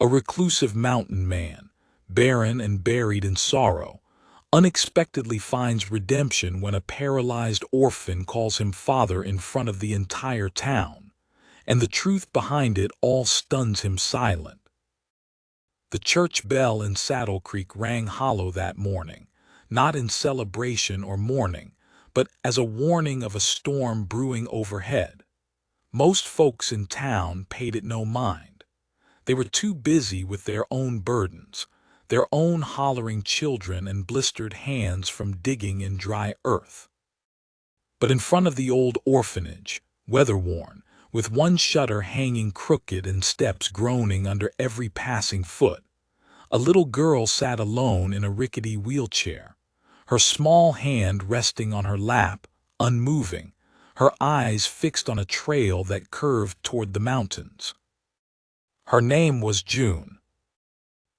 A reclusive mountain man, barren and buried in sorrow, unexpectedly finds redemption when a paralyzed orphan calls him father in front of the entire town, and the truth behind it all stuns him silent. The church bell in Saddle Creek rang hollow that morning, not in celebration or mourning, but as a warning of a storm brewing overhead. Most folks in town paid it no mind. They were too busy with their own burdens, their own hollering children and blistered hands from digging in dry earth. But in front of the old orphanage, weather-worn, with one shutter hanging crooked and steps groaning under every passing foot, a little girl sat alone in a rickety wheelchair, her small hand resting on her lap, unmoving, her eyes fixed on a trail that curved toward the mountains. Her name was June.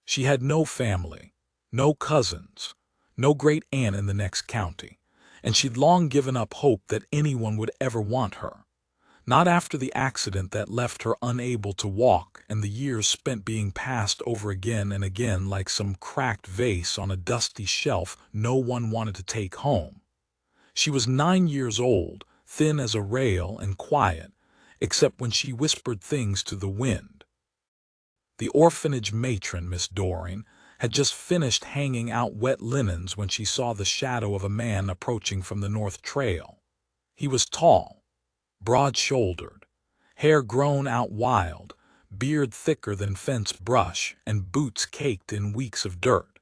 She had no family, no cousins, no great-aunt in the next county, and she'd long given up hope that anyone would ever want her. Not after the accident that left her unable to walk and the years spent being passed over again and again like some cracked vase on a dusty shelf no one wanted to take home. She was 9 years old, thin as a rail and quiet, except when she whispered things to the wind. The orphanage matron, Miss Doreen, had just finished hanging out wet linens when she saw the shadow of a man approaching from the north trail. He was tall, broad-shouldered, hair grown out wild, beard thicker than fence brush, and boots caked in weeks of dirt.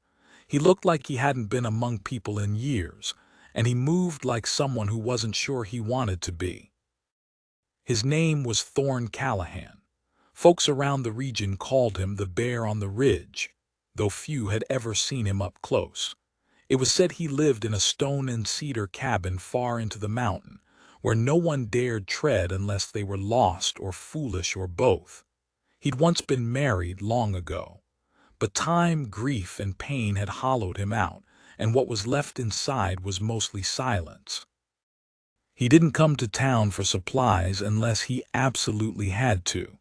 He looked like he hadn't been among people in years, and he moved like someone who wasn't sure he wanted to be. His name was Thorne Callahan. Folks around the region called him the Bear on the Ridge, though few had ever seen him up close. It was said he lived in a stone and cedar cabin far into the mountain, where no one dared tread unless they were lost or foolish or both. He'd once been married long ago, but time, grief, and pain had hollowed him out, and what was left inside was mostly silence. He didn't come to town for supplies unless he absolutely had to,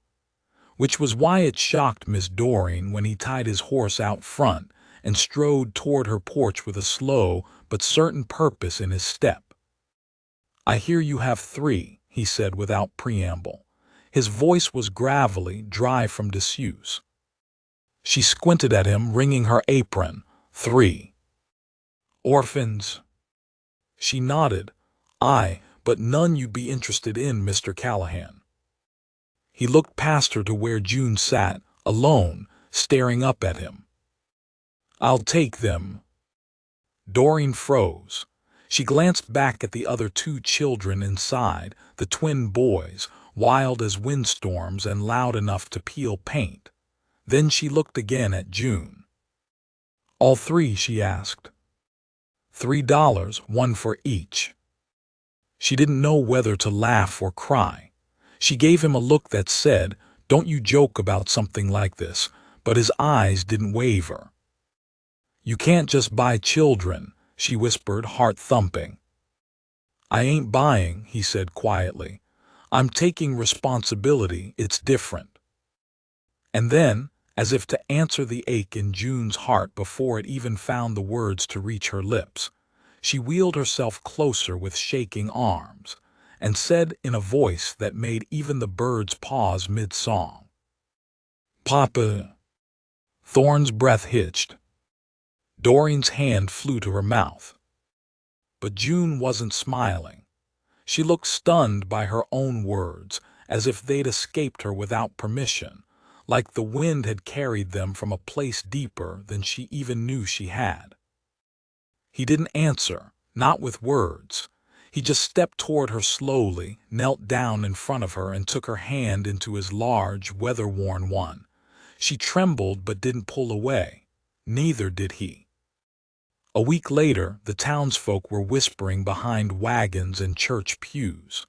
which was why it shocked Miss Doreen when he tied his horse out front and strode toward her porch with a slow but certain purpose in his step. "I hear you have 3, he said without preamble. His voice was gravelly, dry from disuse. She squinted at him, wringing her apron. 3 orphans?" She nodded. "Aye, but none you'd be interested in, Mr. Callahan." He looked past her to where June sat, alone, staring up at him. "I'll take them." Doreen froze. She glanced back at the other 2 children inside, the twin boys, wild as windstorms and loud enough to peel paint. Then she looked again at June. "All 3?" she asked. $3, 1 for each. She didn't know whether to laugh or cry. She gave him a look that said, "Don't you joke about something like this," but his eyes didn't waver. "You can't just buy children," she whispered, heart thumping. "I ain't buying," he said quietly. "I'm taking responsibility. It's different." And then, as if to answer the ache in June's heart before it even found the words to reach her lips, she wheeled herself closer with shaking arms, and said in a voice that made even the birds pause mid-song, "Papa." Thorne's breath hitched. Doreen's hand flew to her mouth. But June wasn't smiling. She looked stunned by her own words, as if they'd escaped her without permission, like the wind had carried them from a place deeper than she even knew she had. He didn't answer, not with words. He just stepped toward her slowly, knelt down in front of her, and took her hand into his large, weather-worn one. She trembled but didn't pull away. Neither did he. A week later, the townsfolk were whispering behind wagons and church pews.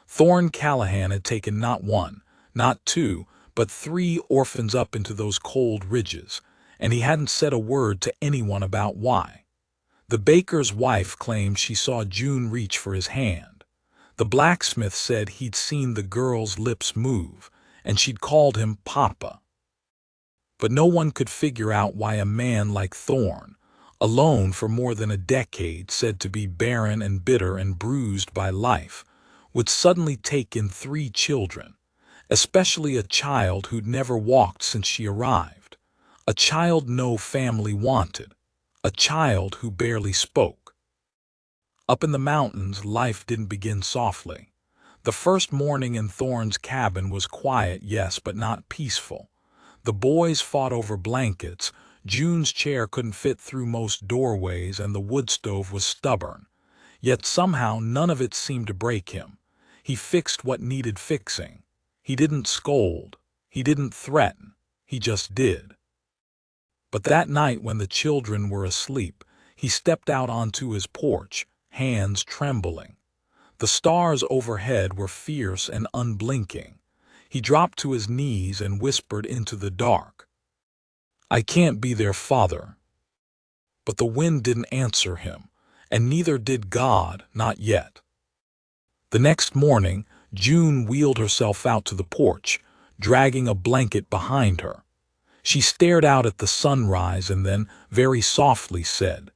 Thorne Callahan had taken not 1, not 2, but 3 orphans up into those cold ridges, and he hadn't said a word to anyone about why. The baker's wife claimed she saw June reach for his hand. The blacksmith said he'd seen the girl's lips move, and she'd called him Papa. But no one could figure out why a man like Thorn, alone for more than a decade, said to be barren and bitter and bruised by life, would suddenly take in 3 children, especially a child who'd never walked since she arrived, a child no family wanted, a child who barely spoke. Up in the mountains, life didn't begin softly. The first morning in Thorn's cabin was quiet, yes, but not peaceful. The boys fought over blankets, June's chair couldn't fit through most doorways, and the wood stove was stubborn. Yet somehow none of it seemed to break him. He fixed what needed fixing. He didn't scold. He didn't threaten. He just did. But that night when the children were asleep, he stepped out onto his porch, hands trembling. The stars overhead were fierce and unblinking. He dropped to his knees and whispered into the dark, "I can't be their father." But the wind didn't answer him, and neither did God, not yet. The next morning, June wheeled herself out to the porch, dragging a blanket behind her. She stared out at the sunrise and then, very softly, said,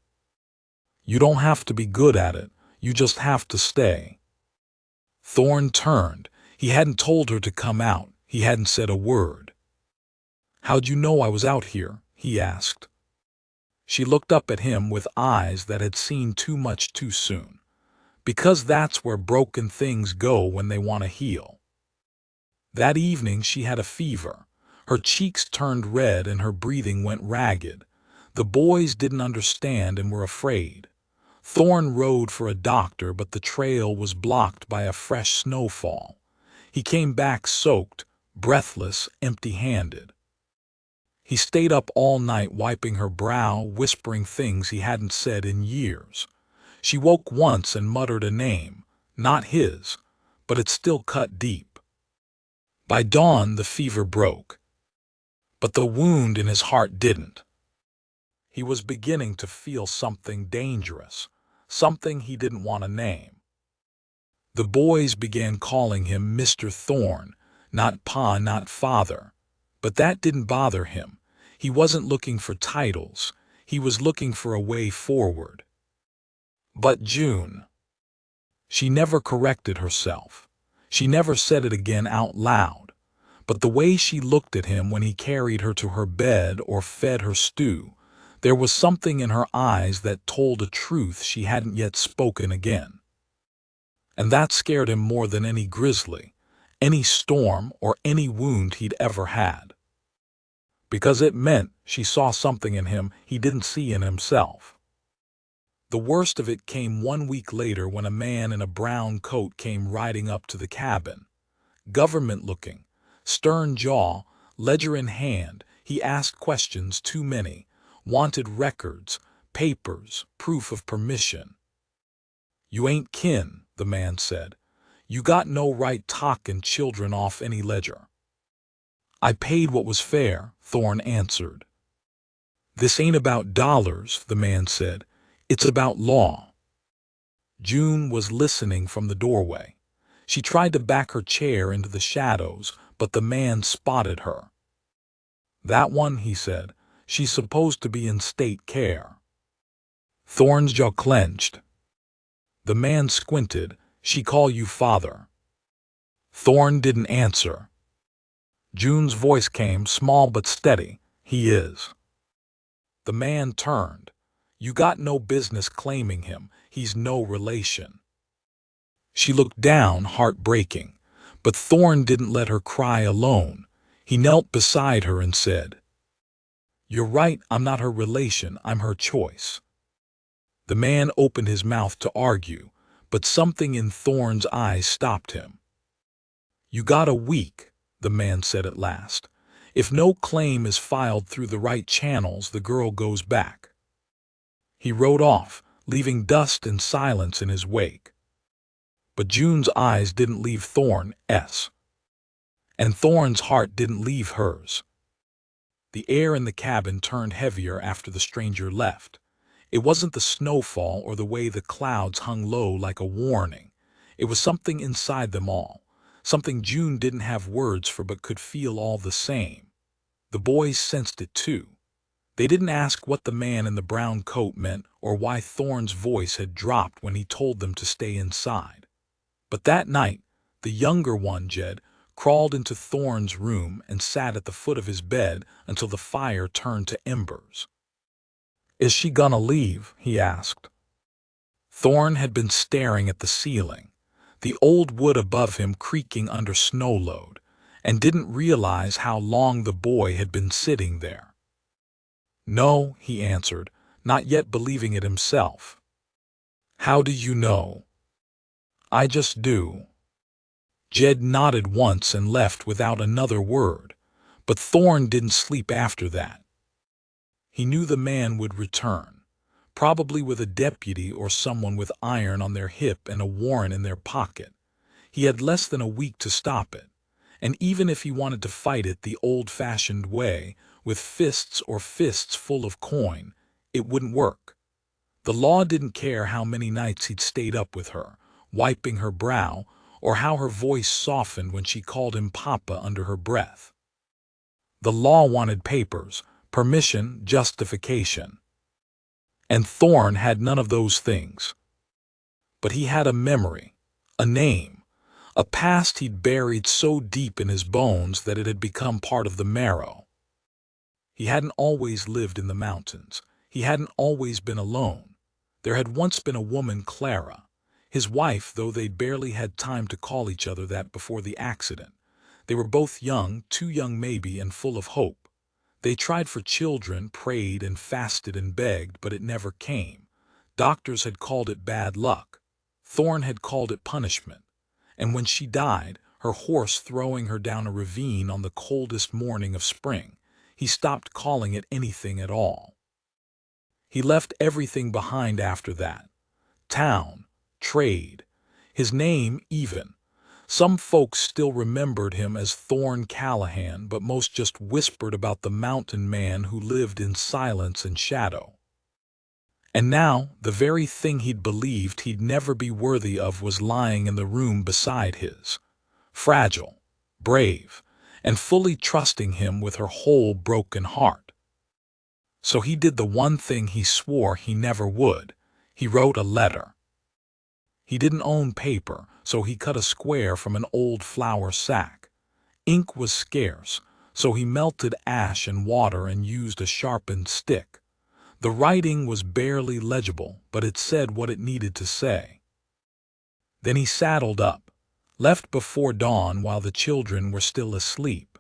"You don't have to be good at it, you just have to stay." Thorn turned. He hadn't told her to come out. He hadn't said a word. "How'd you know I was out here?" he asked. She looked up at him with eyes that had seen too much too soon. "Because that's where broken things go when they want to heal." That evening she had a fever. Her cheeks turned red and her breathing went ragged. The boys didn't understand and were afraid. Thorn rode for a doctor, but the trail was blocked by a fresh snowfall. He came back soaked, breathless, empty-handed. He stayed up all night wiping her brow, whispering things he hadn't said in years. She woke once and muttered a name, not his, but it still cut deep. By dawn the fever broke. But the wound in his heart didn't. He was beginning to feel something dangerous, something he didn't want to name. The boys began calling him Mr. Thorn, not Pa, not Father. But that didn't bother him. He wasn't looking for titles. He was looking for a way forward. But June. She never corrected herself. She never said it again out loud. But the way she looked at him when he carried her to her bed or fed her stew, there was something in her eyes that told a truth she hadn't yet spoken again. And that scared him more than any grizzly, any storm, or any wound he'd ever had. Because it meant she saw something in him he didn't see in himself. The worst of it came 1 week later when a man in a brown coat came riding up to the cabin. Government-looking, stern jaw, ledger in hand, he asked questions too many, wanted records, papers, proof of permission. "You ain't kin," the man said. "You got no right talkin' children off any ledger." "I paid what was fair," Thorn answered. "This ain't about dollars," the man said. "It's about law." June was listening from the doorway. She tried to back her chair into the shadows, but the man spotted her. "That one," he said. "She's supposed to be in state care." Thorn's jaw clenched. The man squinted. "She call you father." Thorn didn't answer. June's voice came, small but steady. "He is." The man turned. "You got no business claiming him. He's no relation." She looked down, heartbreaking. But Thorn didn't let her cry alone. He knelt beside her and said, "You're right, I'm not her relation, I'm her choice." The man opened his mouth to argue, but something in Thorn's eyes stopped him. "You got a week," the man said at last. "If no claim is filed through the right channels, the girl goes back." He rode off, leaving dust and silence in his wake. But June's eyes didn't leave Thorn's, and Thorn's heart didn't leave hers. The air in the cabin turned heavier after the stranger left. It wasn't the snowfall or the way the clouds hung low like a warning. It was something inside them all, something June didn't have words for but could feel all the same. The boys sensed it too. They didn't ask what the man in the brown coat meant or why Thorne's voice had dropped when he told them to stay inside. But that night, the younger one, Jed, crawled into Thorne's room and sat at the foot of his bed until the fire turned to embers. "Is she gonna leave?" he asked. Thorne had been staring at the ceiling, the old wood above him creaking under snow load, and didn't realize how long the boy had been sitting there. "No," he answered, not yet believing it himself. "How do you know?" "I just do." Jed nodded once and left without another word, but Thorne didn't sleep after that. He knew the man would return, probably with a deputy or someone with iron on their hip and a warrant in their pocket. He had less than a week to stop it, and even if he wanted to fight it the old-fashioned way, with fists or fists full of coin, it wouldn't work. The law didn't care how many nights he'd stayed up with her, wiping her brow, or how her voice softened when she called him Papa under her breath. The law wanted papers, permission, justification. And Thorne had none of those things. But he had a memory, a name, a past he'd buried so deep in his bones that it had become part of the marrow. He hadn't always lived in the mountains. He hadn't always been alone. There had once been a woman, Clara, his wife, though they'd barely had time to call each other that before the accident. They were both young, too young maybe, and full of hope. They tried for children, prayed and fasted and begged, but it never came. Doctors had called it bad luck. Thorne had called it punishment. And when she died, her horse throwing her down a ravine on the coldest morning of spring, he stopped calling it anything at all. He left everything behind after that. Town, trade, his name even. Some folks still remembered him as Thorne Callahan, but most just whispered about the mountain man who lived in silence and shadow. And now, the very thing he'd believed he'd never be worthy of was lying in the room beside his. Fragile, brave, and fully trusting him with her whole broken heart. So he did the one thing he swore he never would. He wrote a letter. He didn't own paper, so he cut a square from an old flour sack. Ink was scarce, so he melted ash and water and used a sharpened stick. The writing was barely legible, but it said what it needed to say. Then he saddled up, left before dawn while the children were still asleep,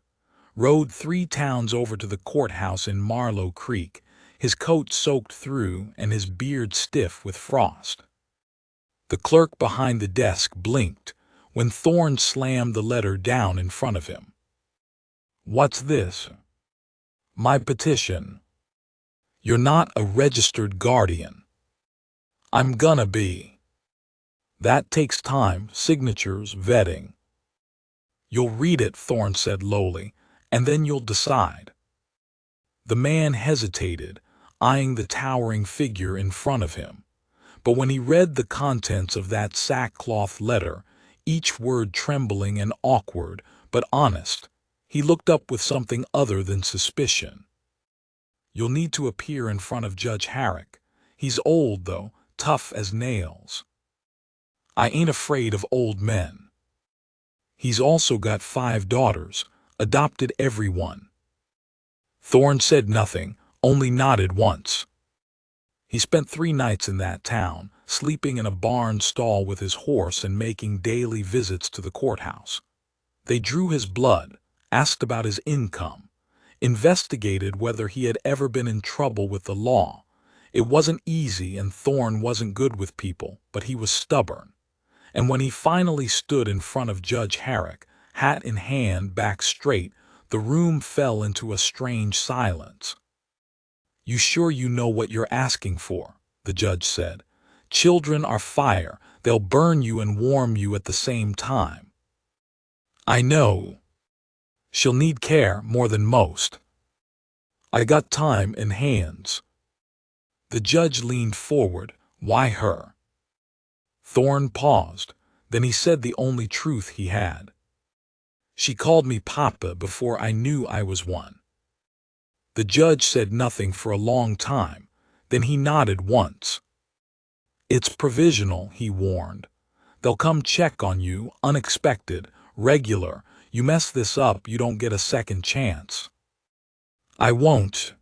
rode 3 towns over to the courthouse in Marlow Creek, his coat soaked through and his beard stiff with frost. The clerk behind the desk blinked when Thorne slammed the letter down in front of him. "What's this?" "My petition." "You're not a registered guardian." "I'm gonna be." "That takes time, signatures, vetting." "You'll read it," Thorne said lowly, "and then you'll decide." The man hesitated, eyeing the towering figure in front of him. But when he read the contents of that sackcloth letter, each word trembling and awkward, but honest, he looked up with something other than suspicion. "You'll need to appear in front of Judge Herrick. He's old, though, tough as nails." "I ain't afraid of old men." "He's also got 5 daughters, adopted every one." Thorne said nothing, only nodded once. He spent 3 nights in that town, sleeping in a barn stall with his horse and making daily visits to the courthouse. They drew his blood, asked about his income, investigated whether he had ever been in trouble with the law. It wasn't easy, and Thorne wasn't good with people, but he was stubborn. And when he finally stood in front of Judge Herrick, hat in hand, back straight, the room fell into a strange silence. "You sure you know what you're asking for?" the judge said. "Children are fire. They'll burn you and warm you at the same time." "I know. She'll need care more than most." "I got time and hands." The judge leaned forward. "Why her?" Thorne paused. Then he said the only truth he had. "She called me Papa before I knew I was one." The judge said nothing for a long time. Then he nodded once. "It's provisional," he warned. "They'll come check on you, unexpected, regular. You mess this up, you don't get a second chance." "I won't."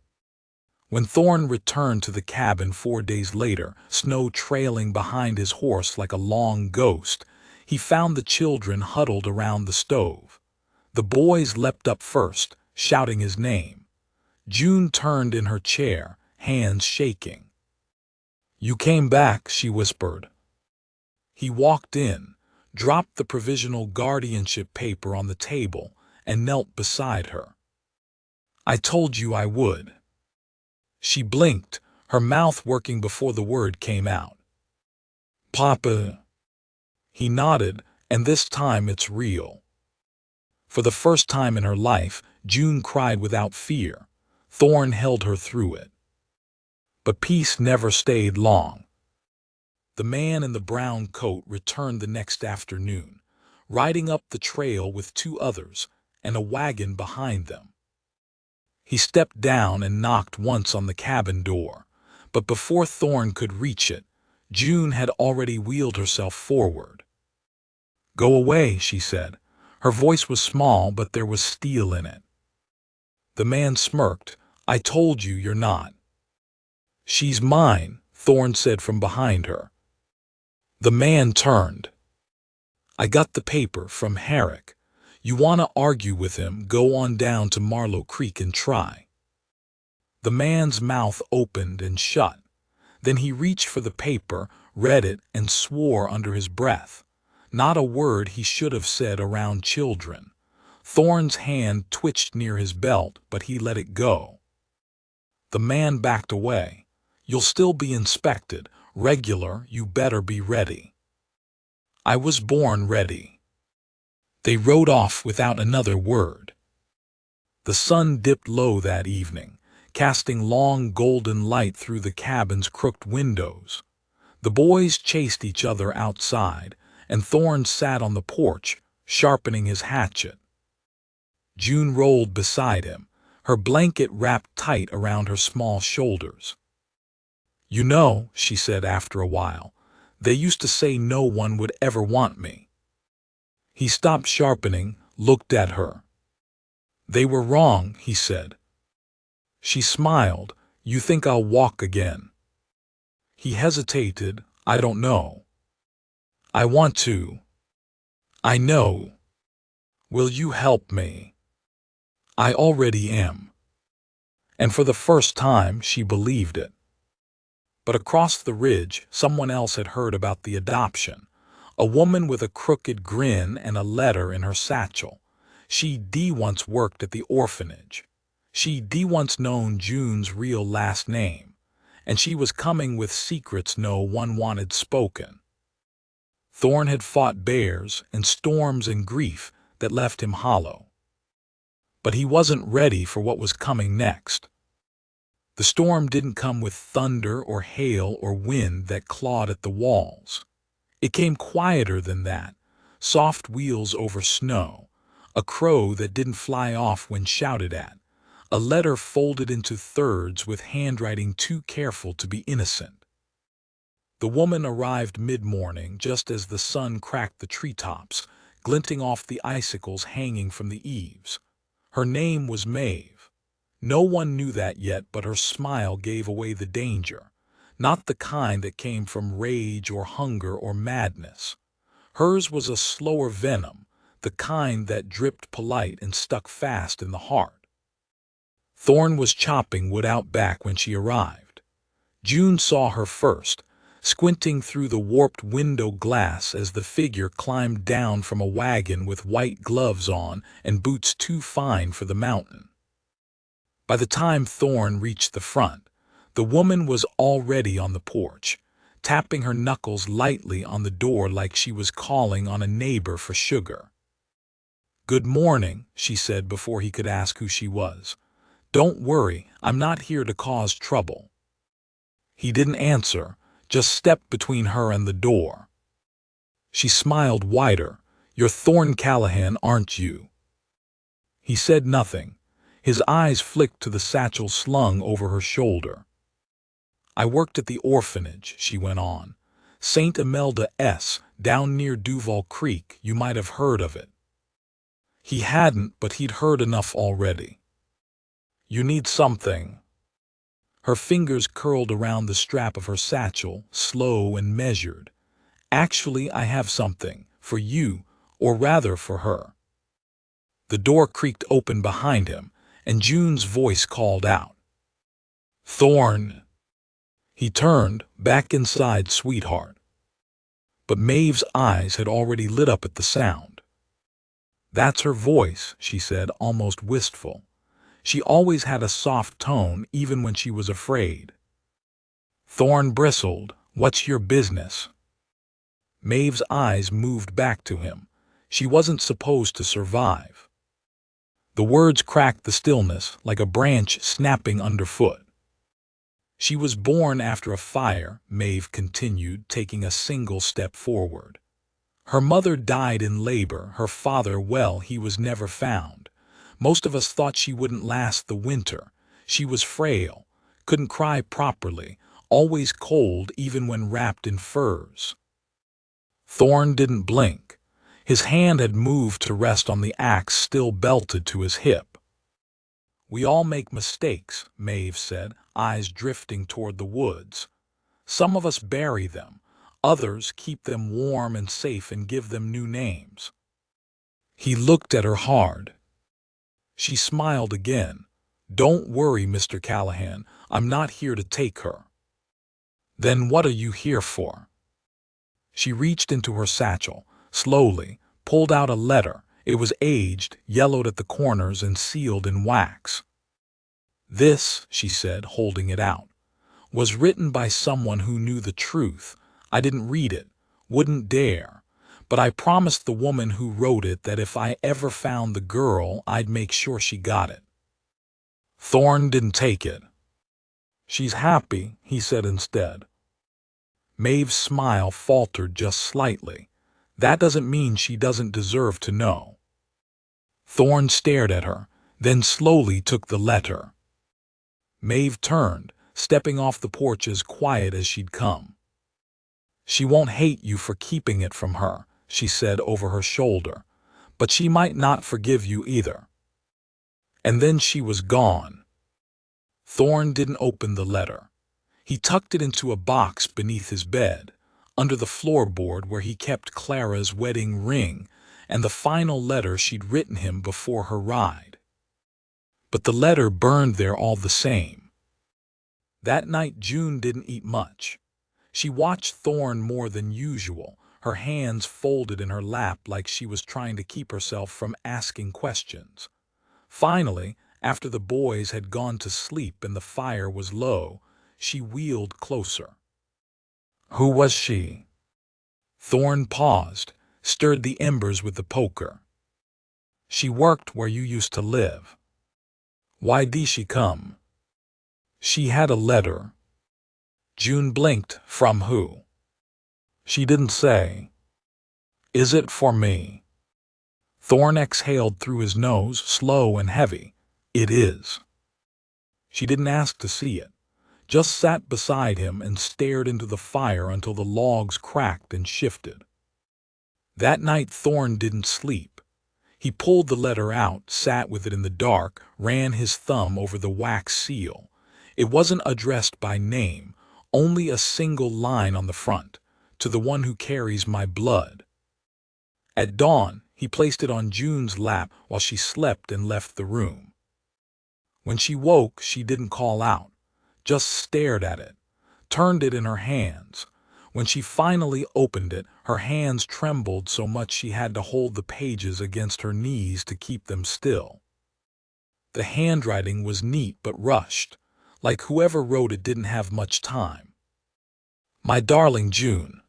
When Thorne returned to the cabin 4 days later, snow trailing behind his horse like a long ghost, he found the children huddled around the stove. The boys leapt up first, shouting his name. June turned in her chair, hands shaking. "You came back," she whispered. He walked in, dropped the provisional guardianship paper on the table, and knelt beside her. "I told you I would." She blinked, her mouth working before the word came out. "Papa." He nodded, "and this time it's real." For the first time in her life, June cried without fear. Thorne held her through it. But peace never stayed long. The man in the brown coat returned the next afternoon, riding up the trail with 2 others and a wagon behind them. He stepped down and knocked once on the cabin door, but before Thorne could reach it, June had already wheeled herself forward. "Go away," she said. Her voice was small, but there was steel in it. The man smirked. "I told you you're not." "She's mine," Thorne said from behind her. The man turned. "I got the paper from Herrick. You want to argue with him, go on down to Marlow Creek and try." The man's mouth opened and shut. Then he reached for the paper, read it, and swore under his breath. Not a word he should have said around children. Thorne's hand twitched near his belt, but he let it go. The man backed away. "You'll still be inspected. Regular, you better be ready." "I was born ready." They rode off without another word. The sun dipped low that evening, casting long golden light through the cabin's crooked windows. The boys chased each other outside, and Thorne sat on the porch, sharpening his hatchet. June rolled beside him, her blanket wrapped tight around her small shoulders. "You know," she said after a while, "they used to say no one would ever want me." He stopped sharpening, looked at her. "They were wrong," he said. She smiled. "You think I'll walk again?" He hesitated. "I don't know." "I want to." "I know." "Will you help me?" "I already am." And for the first time, she believed it. But across the ridge, someone else had heard about the adoption. A woman with a crooked grin and a letter in her satchel. She'd once worked at the orphanage. She'd once known June's real last name. And she was coming with secrets no one wanted spoken. Thorne had fought bears and storms and grief that left him hollow. But he wasn't ready for what was coming next. The storm didn't come with thunder or hail or wind that clawed at the walls. It came quieter than that, soft wheels over snow, a crow that didn't fly off when shouted at, a letter folded into thirds with handwriting too careful to be innocent. The woman arrived mid-morning just as the sun cracked the treetops, glinting off the icicles hanging from the eaves. Her name was Maeve. No one knew that yet, but her smile gave away the danger, not the kind that came from rage or hunger or madness. Hers was a slower venom, the kind that dripped polite and stuck fast in the heart. Thorne was chopping wood out back when she arrived. June saw her first, squinting through the warped window glass as the figure climbed down from a wagon with white gloves on and boots too fine for the mountain. By the time Thorne reached the front, the woman was already on the porch, tapping her knuckles lightly on the door like she was calling on a neighbor for sugar. "Good morning," she said before he could ask who she was. "Don't worry, I'm not here to cause trouble." He didn't answer, just stepped between her and the door. She smiled wider. "You're Thorne Callahan, aren't you?" He said nothing. His eyes flicked to the satchel slung over her shoulder. "I worked at the orphanage," she went on. "St. Imelda S., down near Duval Creek. You might have heard of it." He hadn't, but he'd heard enough already. "You need something." Her fingers curled around the strap of her satchel, slow and measured. "Actually, I have something. For you, or rather for her." The door creaked open behind him, and June's voice called out, "Thorn." He turned, "Back inside, sweetheart." But Maeve's eyes had already lit up at the sound. "That's her voice," she said, almost wistful. She always had a soft tone, even when she was afraid. Thorn bristled. "What's your business?" Maeve's eyes moved back to him. She wasn't supposed to survive. The words cracked the stillness like a branch snapping underfoot. "She was born after a fire," Maeve continued, taking a single step forward. "Her mother died in labor, her father, well, he was never found. Most of us thought she wouldn't last the winter. She was frail, couldn't cry properly, always cold even when wrapped in furs." Thorn didn't blink. His hand had moved to rest on the axe still belted to his hip. "We all make mistakes," Maeve said, eyes drifting toward the woods. "Some of us bury them. Others keep them warm and safe and give them new names." He looked at her hard. She smiled again. "Don't worry, Mr. Callahan. I'm not here to take her." "Then what are you here for?" She reached into her satchel, slowly, pulled out a letter. It was aged, yellowed at the corners, and sealed in wax. "This," she said, holding it out, "was written by someone who knew the truth. I didn't read it, wouldn't dare. But I promised the woman who wrote it that if I ever found the girl, I'd make sure she got it." Thorn didn't take it. "She's happy," he said instead. Maeve's smile faltered just slightly. "That doesn't mean she doesn't deserve to know." Thorn stared at her, then slowly took the letter. Maeve turned, stepping off the porch as quiet as she'd come. "She won't hate you for keeping it from her," she said over her shoulder, "but she might not forgive you either." And then she was gone. Thorn didn't open the letter. He tucked it into a box beneath his bed, under the floorboard where he kept Clara's wedding ring and the final letter she'd written him before her ride. But the letter burned there all the same. That night June didn't eat much. She watched Thorn more than usual, her hands folded in her lap like she was trying to keep herself from asking questions. Finally, after the boys had gone to sleep and the fire was low, she wheeled closer. "Who was she?" Thorn paused, stirred the embers with the poker. "She worked where you used to live." "Why did she come?" "She had a letter." June blinked. "From who?" "She didn't say." "Is it for me?" Thorn exhaled through his nose, slow and heavy. "It is." She didn't ask to see it, just sat beside him and stared into the fire until the logs cracked and shifted. That night Thorn didn't sleep. He pulled the letter out, sat with it in the dark, ran his thumb over the wax seal. It wasn't addressed by name, only a single line on the front, "To the one who carries my blood." At dawn, he placed it on June's lap while she slept and left the room. When she woke, she didn't call out, just stared at it, turned it in her hands. When she finally opened it, her hands trembled so much she had to hold the pages against her knees to keep them still. The handwriting was neat but rushed, like whoever wrote it didn't have much time. "My darling June,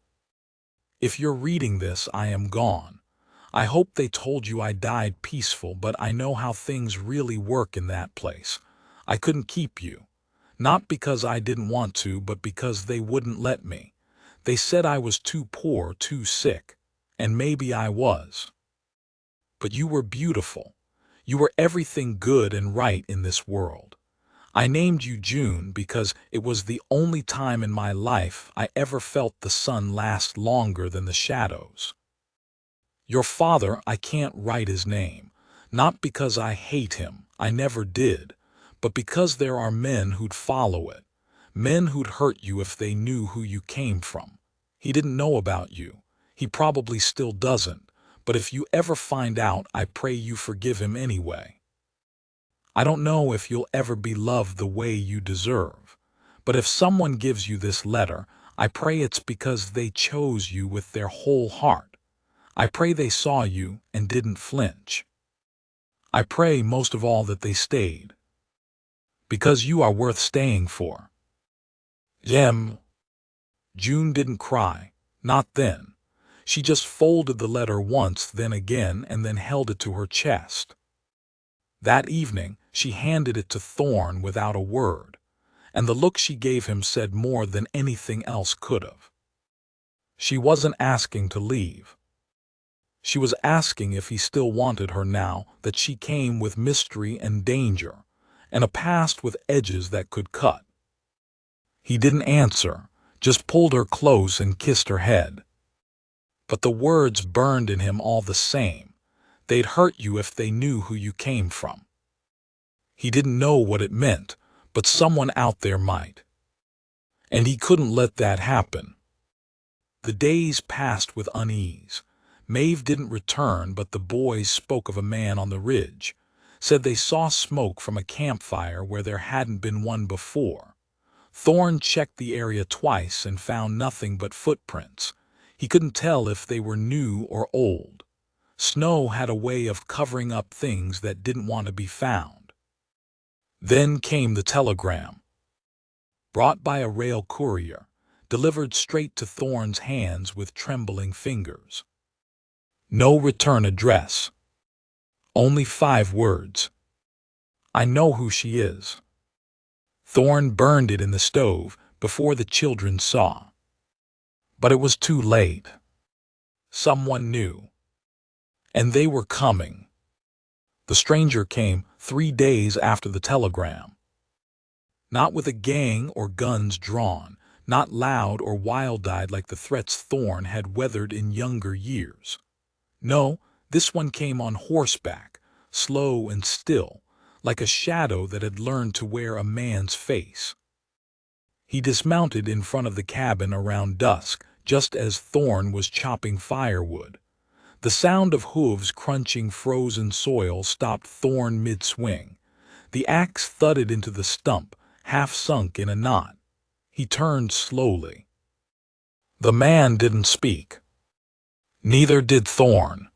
if you're reading this, I am gone. I hope they told you I died peaceful, but I know how things really work in that place. I couldn't keep you. Not because I didn't want to, but because they wouldn't let me. They said I was too poor, too sick, and maybe I was. But you were beautiful. You were everything good and right in this world. I named you June because it was the only time in my life I ever felt the sun last longer than the shadows. Your father, I can't write his name, not because I hate him, I never did, but because there are men who'd follow it, men who'd hurt you if they knew who you came from. He didn't know about you. He probably still doesn't, but if you ever find out, I pray you forgive him anyway. I don't know if you'll ever be loved the way you deserve, but if someone gives you this letter, I pray it's because they chose you with their whole heart. I pray they saw you and didn't flinch. I pray most of all that they stayed, because you are worth staying for. Jem. June didn't cry, not then. She just folded the letter once, then again, and then held it to her chest. That evening, she handed it to Thorn without a word, and the look she gave him said more than anything else could have. She wasn't asking to leave. She was asking if he still wanted her now that she came with mystery and danger, and a past with edges that could cut. He didn't answer, just pulled her close and kissed her head. But the words burned in him all the same. They'd hurt you if they knew who you came from. He didn't know what it meant, but someone out there might. And he couldn't let that happen. The days passed with unease. Maeve didn't return, but the boys spoke of a man on the ridge, said they saw smoke from a campfire where there hadn't been one before. Thorn checked the area twice and found nothing but footprints. He couldn't tell if they were new or old. Snow had a way of covering up things that didn't want to be found. Then came the telegram, brought by a rail courier, delivered straight to Thorn's hands with trembling fingers. No return address. Only 5 words. I know who she is. Thorn burned it in the stove before the children saw. But it was too late. Someone knew. And they were coming. The stranger came 3 days after the telegram. Not with a gang or guns drawn, not loud or wild-eyed like the threats Thorn had weathered in younger years. No, this one came on horseback, slow and still, like a shadow that had learned to wear a man's face. He dismounted in front of the cabin around dusk, just as Thorn was chopping firewood. The sound of hooves crunching frozen soil stopped Thorn mid-swing. The axe thudded into the stump, half sunk in a knot. He turned slowly. The man didn't speak. Neither did Thorn.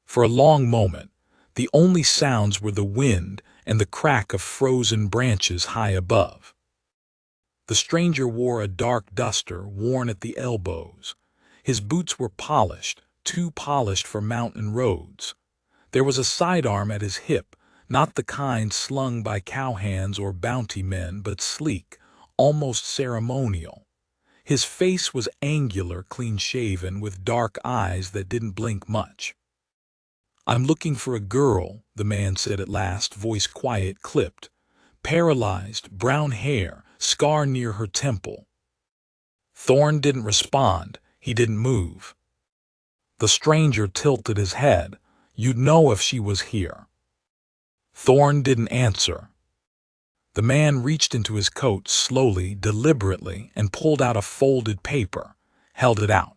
For a long moment, the only sounds were the wind and the crack of frozen branches high above. The stranger wore a dark duster worn at the elbows. His boots were polished, too polished for mountain roads. There was a sidearm at his hip, not the kind slung by cowhands or bounty men, but sleek, almost ceremonial. His face was angular, clean-shaven, with dark eyes that didn't blink much. I'm looking for a girl, the man said at last, voice quiet, clipped. Paralyzed, brown hair, scar near her temple. Thorn didn't respond. He didn't move. The stranger tilted his head. You'd know if she was here. Thorn didn't answer. The man reached into his coat slowly, deliberately, and pulled out a folded paper, held it out.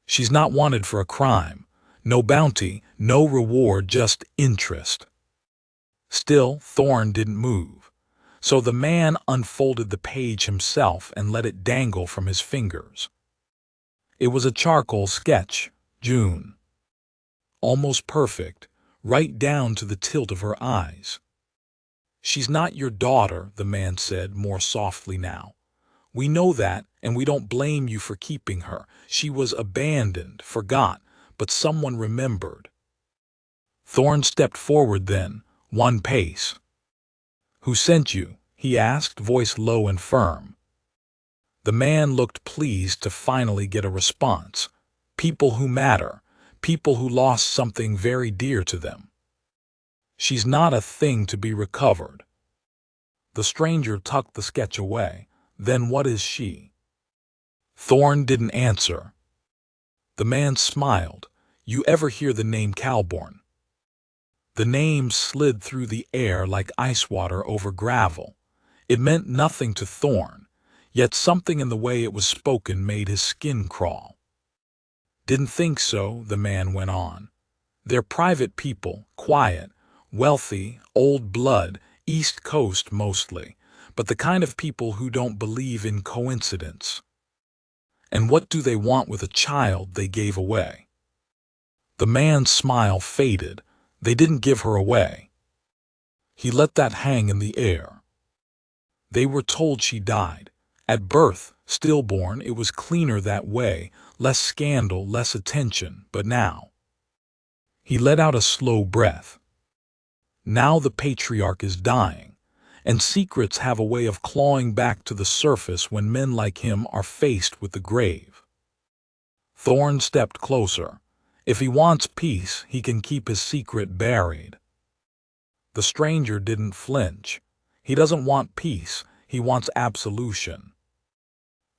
She's not wanted for a crime. No bounty, no reward, just interest. Still, Thorn didn't move. So the man unfolded the page himself and let it dangle from his fingers. It was a charcoal sketch, June. Almost perfect, right down to the tilt of her eyes. She's not your daughter, the man said more softly now. We know that, and we don't blame you for keeping her. She was abandoned, forgot, but someone remembered. Thorn stepped forward then, 1 pace. Who sent you? He asked, voice low and firm. The man looked pleased to finally get a response. People who matter, people who lost something very dear to them. She's not a thing to be recovered. The stranger tucked the sketch away. Then what is she? Thorn didn't answer. The man smiled. You ever hear the name Cowboy? The name slid through the air like ice water over gravel. It meant nothing to Thorn, yet something in the way it was spoken made his skin crawl. Didn't think so, the man went on. They're private people, quiet, wealthy, old blood, East Coast mostly, but the kind of people who don't believe in coincidence. And what do they want with a child they gave away? The man's smile faded. They didn't give her away. He let that hang in the air. They were told she died. At birth, stillborn, it was cleaner that way, less scandal, less attention, but now. He let out a slow breath. Now the patriarch is dying, and secrets have a way of clawing back to the surface when men like him are faced with the grave. Thorn stepped closer. If he wants peace, he can keep his secret buried. The stranger didn't flinch. He doesn't want peace, he wants absolution.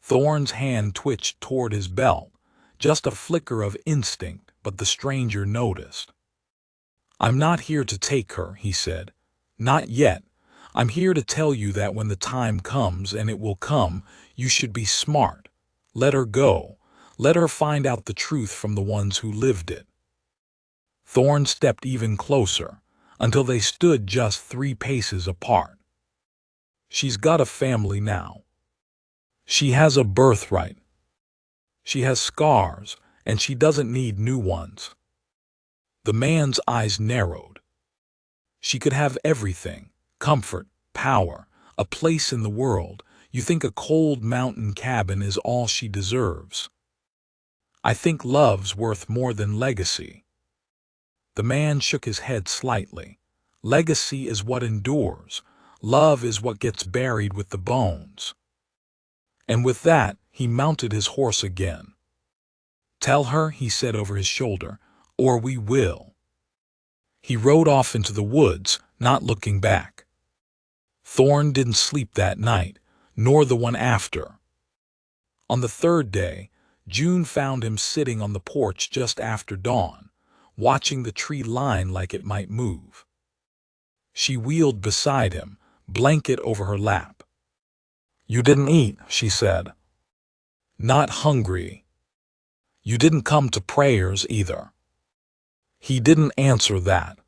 Thorn's hand twitched toward his belt, just a flicker of instinct, but the stranger noticed. I'm not here to take her, he said. Not yet. I'm here to tell you that when the time comes, and it will come, you should be smart. Let her go. Let her find out the truth from the ones who lived it. Thorn stepped even closer, until they stood just 3 paces apart. She's got a family now. She has a birthright. She has scars, and she doesn't need new ones. The man's eyes narrowed. She could have everything, comfort, power, a place in the world. You think a cold mountain cabin is all she deserves? I think love's worth more than legacy. The man shook his head slightly. Legacy is what endures. Love is what gets buried with the bones. And with that, he mounted his horse again. Tell her, he said over his shoulder, or we will. He rode off into the woods, not looking back. Thorn didn't sleep that night, nor the one after. On the 3rd day, June found him sitting on the porch just after dawn, watching the tree line like it might move. She wheeled beside him, blanket over her lap. You didn't eat, she said. Not hungry. You didn't come to prayers either. He didn't answer that.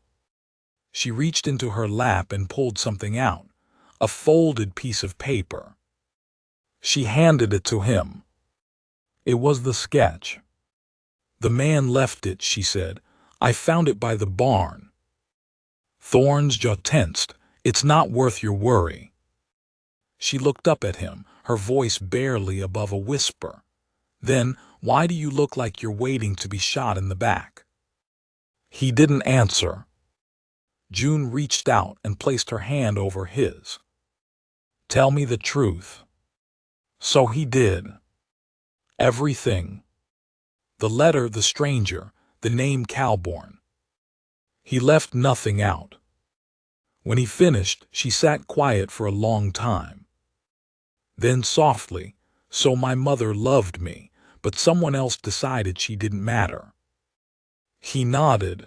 She reached into her lap and pulled something out, a folded piece of paper. She handed it to him. It was the sketch. The man left it, she said. I found it by the barn. Thorn's jaw tensed. It's not worth your worry. She looked up at him, her voice barely above a whisper. Then, why do you look like you're waiting to be shot in the back? He didn't answer. June reached out and placed her hand over his. Tell me the truth. So he did. Everything. The letter, the stranger, the name Cowboy. He left nothing out. When he finished, she sat quiet for a long time. Then softly, so my mother loved me, but someone else decided she didn't matter. He nodded.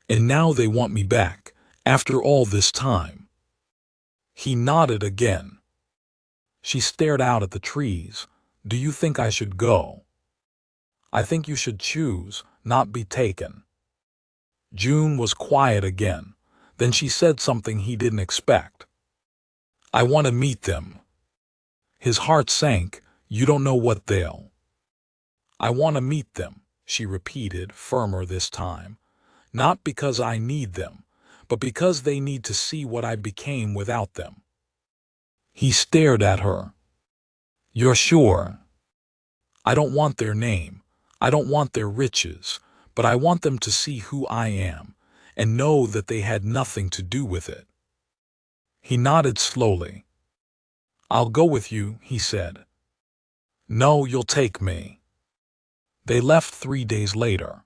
And now they want me back, after all this time. He nodded again. She stared out at the trees. Do you think I should go? I think you should choose, not be taken. June was quiet again. Then she said something he didn't expect. I want to meet them. His heart sank. You don't know what they'll. I want to meet them, she repeated, firmer this time. Not because I need them, but because they need to see what I became without them. He stared at her. You're sure? I don't want their name. I don't want their riches, but I want them to see who I am and know that they had nothing to do with it. He nodded slowly. I'll go with you, he said. No, you'll take me. They left 3 days later.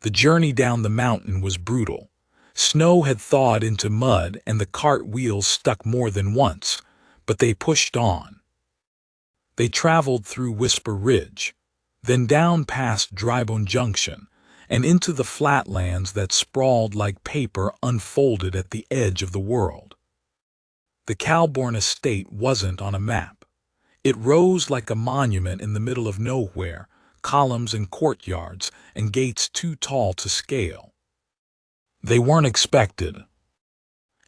The journey down the mountain was brutal. Snow had thawed into mud and the cart wheels stuck more than once, but they pushed on. They traveled through Whisper Ridge, then down past Drybone Junction, and into the flatlands that sprawled like paper unfolded at the edge of the world. The Cowboy estate wasn't on a map. It rose like a monument in the middle of nowhere, columns and courtyards, and gates too tall to scale. They weren't expected,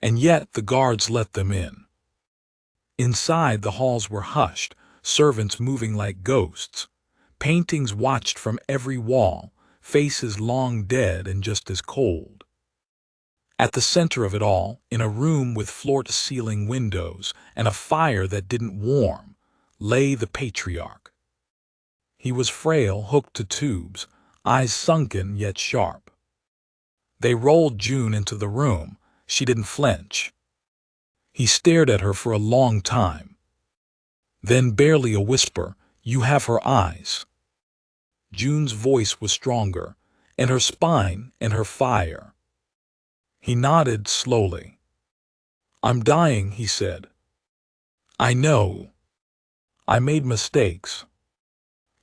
and yet the guards let them in. Inside, the halls were hushed, servants moving like ghosts. Paintings watched from every wall, faces long dead and just as cold. At the center of it all, in a room with floor-to-ceiling windows and a fire that didn't warm, lay the patriarch. He was frail, hooked to tubes, eyes sunken yet sharp. They rolled June into the room. She didn't flinch. He stared at her for a long time. Then, barely a whisper, "You have her eyes." June's voice was stronger, and her spine, and her fire. He nodded slowly. "I'm dying," he said. "I know. I made mistakes.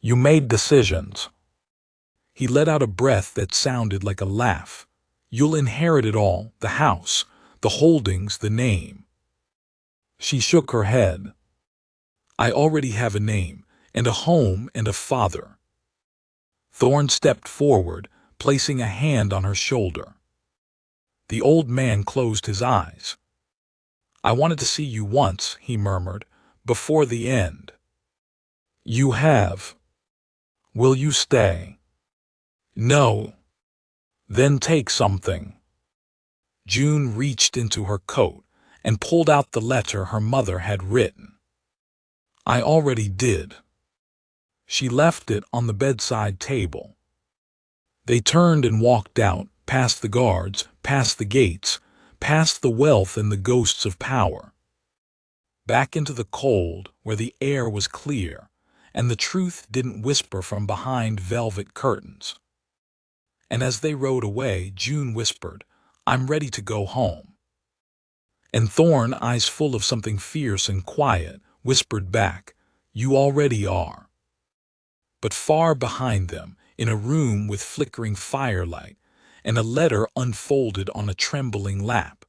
You made decisions." He let out a breath that sounded like a laugh. "You'll inherit it all, the house, the holdings, the name." She shook her head. "I already have a name, and a home, and a father." Thorne stepped forward, placing a hand on her shoulder. The old man closed his eyes. "I wanted to see you once," he murmured, "before the end." "You have. Will you stay?" "No." "Then take something." June reached into her coat and pulled out the letter her mother had written. "I already did." She left it on the bedside table. They turned and walked out, past the guards, past the gates, past the wealth and the ghosts of power. Back into the cold, where the air was clear, and the truth didn't whisper from behind velvet curtains. And as they rode away, June whispered, "I'm ready to go home." And Thorne, eyes full of something fierce and quiet, whispered back, "You already are." But far behind them, in a room with flickering firelight, and a letter unfolded on a trembling lap,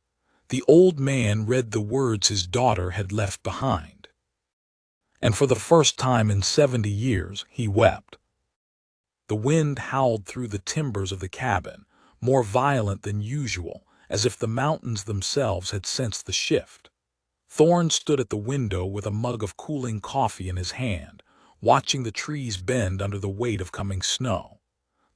the old man read the words his daughter had left behind. And for the first time in 70 years, he wept. The wind howled through the timbers of the cabin, more violent than usual, as if the mountains themselves had sensed the shift. Thorne stood at the window with a mug of cooling coffee in his hand, watching the trees bend under the weight of coming snow.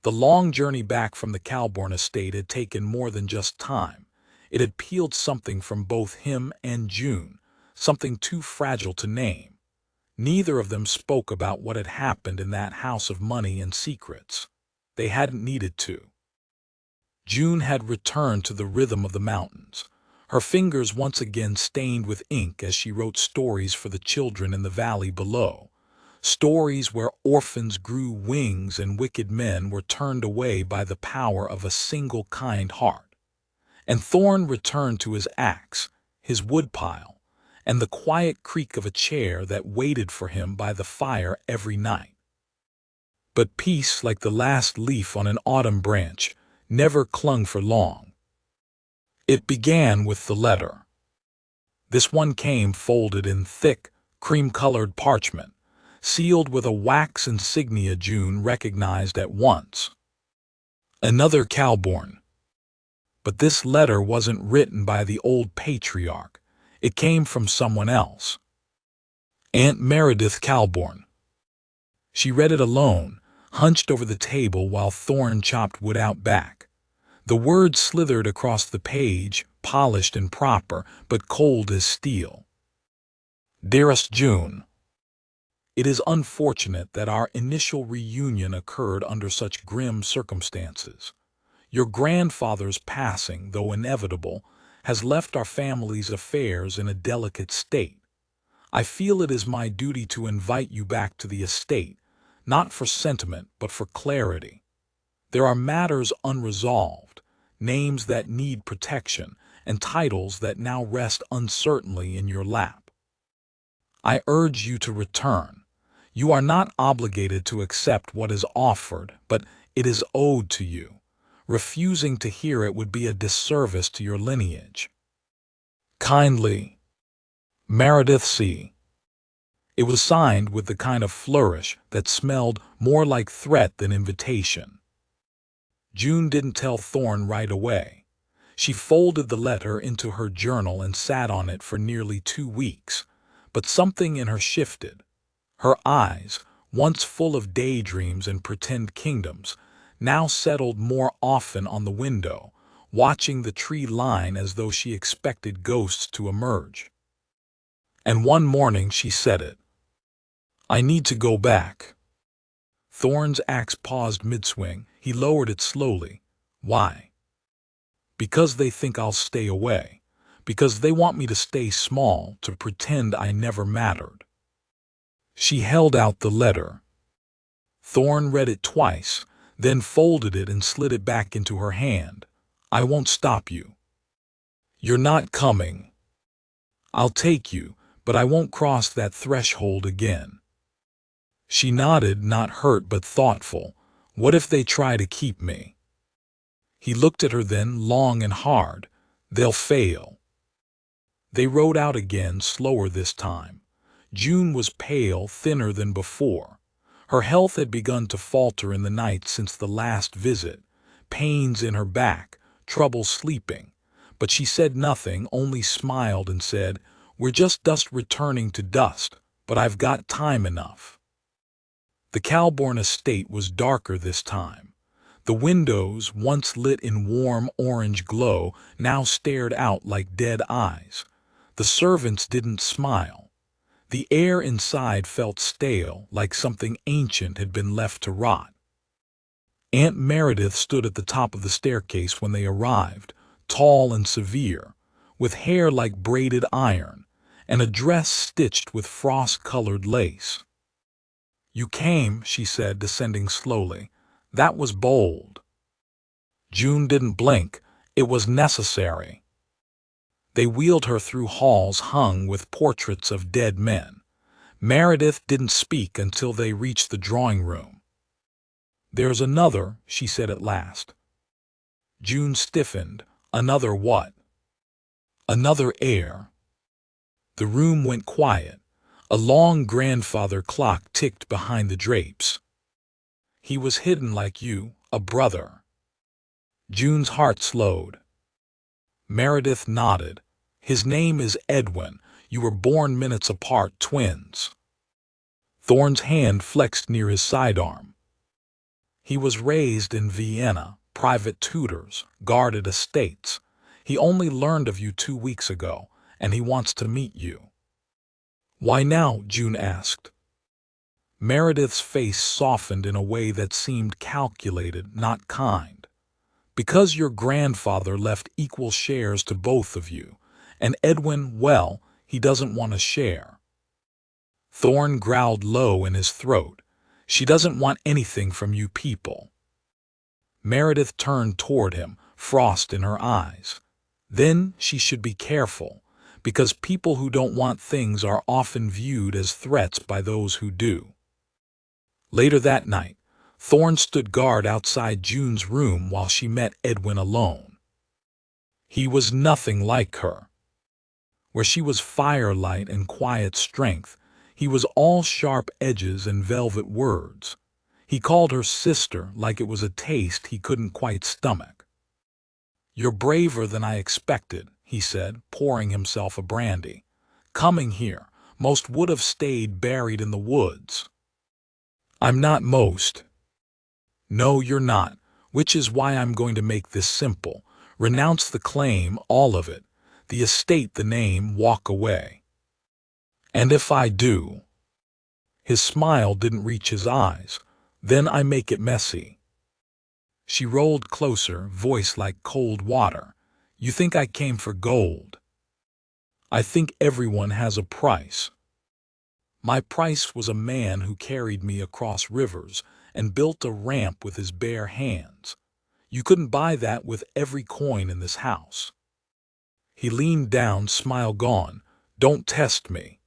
The long journey back from the Cowboy estate had taken more than just time. It had peeled something from both him and June, something too fragile to name. Neither of them spoke about what had happened in that house of money and secrets. They hadn't needed to. June had returned to the rhythm of the mountains, her fingers once again stained with ink as she wrote stories for the children in the valley below. Stories where orphans grew wings and wicked men were turned away by the power of a single kind heart. And Thorne returned to his axe, his woodpile, and the quiet creak of a chair that waited for him by the fire every night. But peace, like the last leaf on an autumn branch, never clung for long. It began with the letter. This one came folded in thick, cream-colored parchment, sealed with a wax insignia June recognized at once. Another Cowboy. But this letter wasn't written by the old patriarch. It came from someone else. Aunt Meredith Cowboy. She read it alone, hunched over the table while Thorne chopped wood out back. The words slithered across the page, polished and proper, but cold as steel. Dearest June, it is unfortunate that our initial reunion occurred under such grim circumstances. Your grandfather's passing, though inevitable, has left our family's affairs in a delicate state. I feel it is my duty to invite you back to the estate, not for sentiment but for clarity. There are matters unresolved, names that need protection, and titles that now rest uncertainly in your lap. I urge you to return. You are not obligated to accept what is offered, but it is owed to you. Refusing to hear it would be a disservice to your lineage. Kindly, Meredith C. It was signed with the kind of flourish that smelled more like threat than invitation. June didn't tell Thorne right away. She folded the letter into her journal and sat on it for nearly 2 weeks, but something in her shifted. Her eyes, once full of daydreams and pretend kingdoms, now settled more often on the window, watching the tree line as though she expected ghosts to emerge. And one morning she said it. I need to go back. Thorne's axe paused mid-swing. He lowered it slowly. Why? Because they think I'll stay away. Because they want me to stay small, to pretend I never mattered. She held out the letter. Thorne read it twice, then folded it and slid it back into her hand. I won't stop you. You're not coming. I'll take you, but I won't cross that threshold again. She nodded, not hurt but thoughtful. What if they try to keep me? He looked at her then, long and hard. They'll fail. They rode out again, slower this time. June was pale, thinner than before. Her health had begun to falter in the night since the last visit. Pains in her back, trouble sleeping. But she said nothing, only smiled and said, We're just dust returning to dust, but I've got time enough. The Calbourne estate was darker this time. The windows, once lit in warm orange glow, now stared out like dead eyes. The servants didn't smile. The air inside felt stale, like something ancient had been left to rot. Aunt Meredith stood at the top of the staircase when they arrived, tall and severe, with hair like braided iron, and a dress stitched with frost-colored lace. You came, she said, descending slowly. That was bold. June didn't blink. It was necessary. They wheeled her through halls hung with portraits of dead men. Meredith didn't speak until they reached the drawing room. There's another, she said at last. June stiffened. Another what? Another heir. The room went quiet. A long grandfather clock ticked behind the drapes. He was hidden like you, a brother. June's heart slowed. Meredith nodded. His name is Edwin. You were born minutes apart, twins. Thorne's hand flexed near his sidearm. He was raised in Vienna, private tutors, guarded estates. He only learned of you 2 weeks ago, and he wants to meet you. Why now? June asked. Meredith's face softened in a way that seemed calculated, not kind. Because your grandfather left equal shares to both of you, and Edwin, well, he doesn't want to share. Thorne growled low in his throat. She doesn't want anything from you people. Meredith turned toward him, frost in her eyes. Then she should be careful, because people who don't want things are often viewed as threats by those who do. Later that night, Thorne stood guard outside June's room while she met Edwin alone. He was nothing like her. Where she was firelight and quiet strength, he was all sharp edges and velvet words. He called her sister like it was a taste he couldn't quite stomach. You're braver than I expected, he said, pouring himself a brandy. Coming here, most would have stayed buried in the woods. I'm not most. No, you're not, which is why I'm going to make this simple. Renounce the claim, all of it. The estate, the name, walk away. And if I do? His smile didn't reach his eyes. Then I make it messy. She rolled closer, voice like cold water. You think I came for gold? I think everyone has a price. My price was a man who carried me across rivers and built a ramp with his bare hands. You couldn't buy that with every coin in this house. He leaned down, smile gone. Don't test me.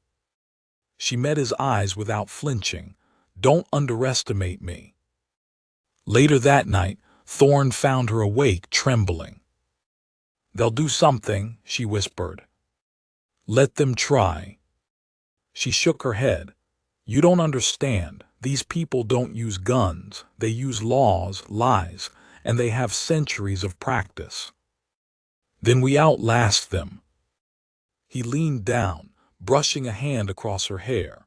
She met his eyes without flinching. Don't underestimate me. Later that night, Thorne found her awake, trembling. They'll do something, she whispered. Let them try. She shook her head. You don't understand. These people don't use guns. They use laws, lies, and they have centuries of practice. Then we outlast them. He leaned down, brushing a hand across her hair.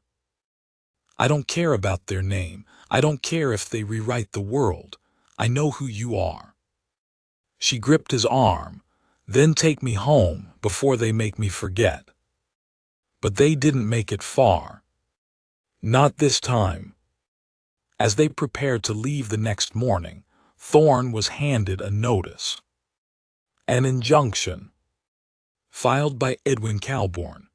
I don't care about their name. I don't care if they rewrite the world. I know who you are. She gripped his arm. Then take me home before they make me forget. But they didn't make it far. Not this time. As they prepared to leave the next morning, Thorne was handed a notice. An injunction. Filed by Edwin Calbourne.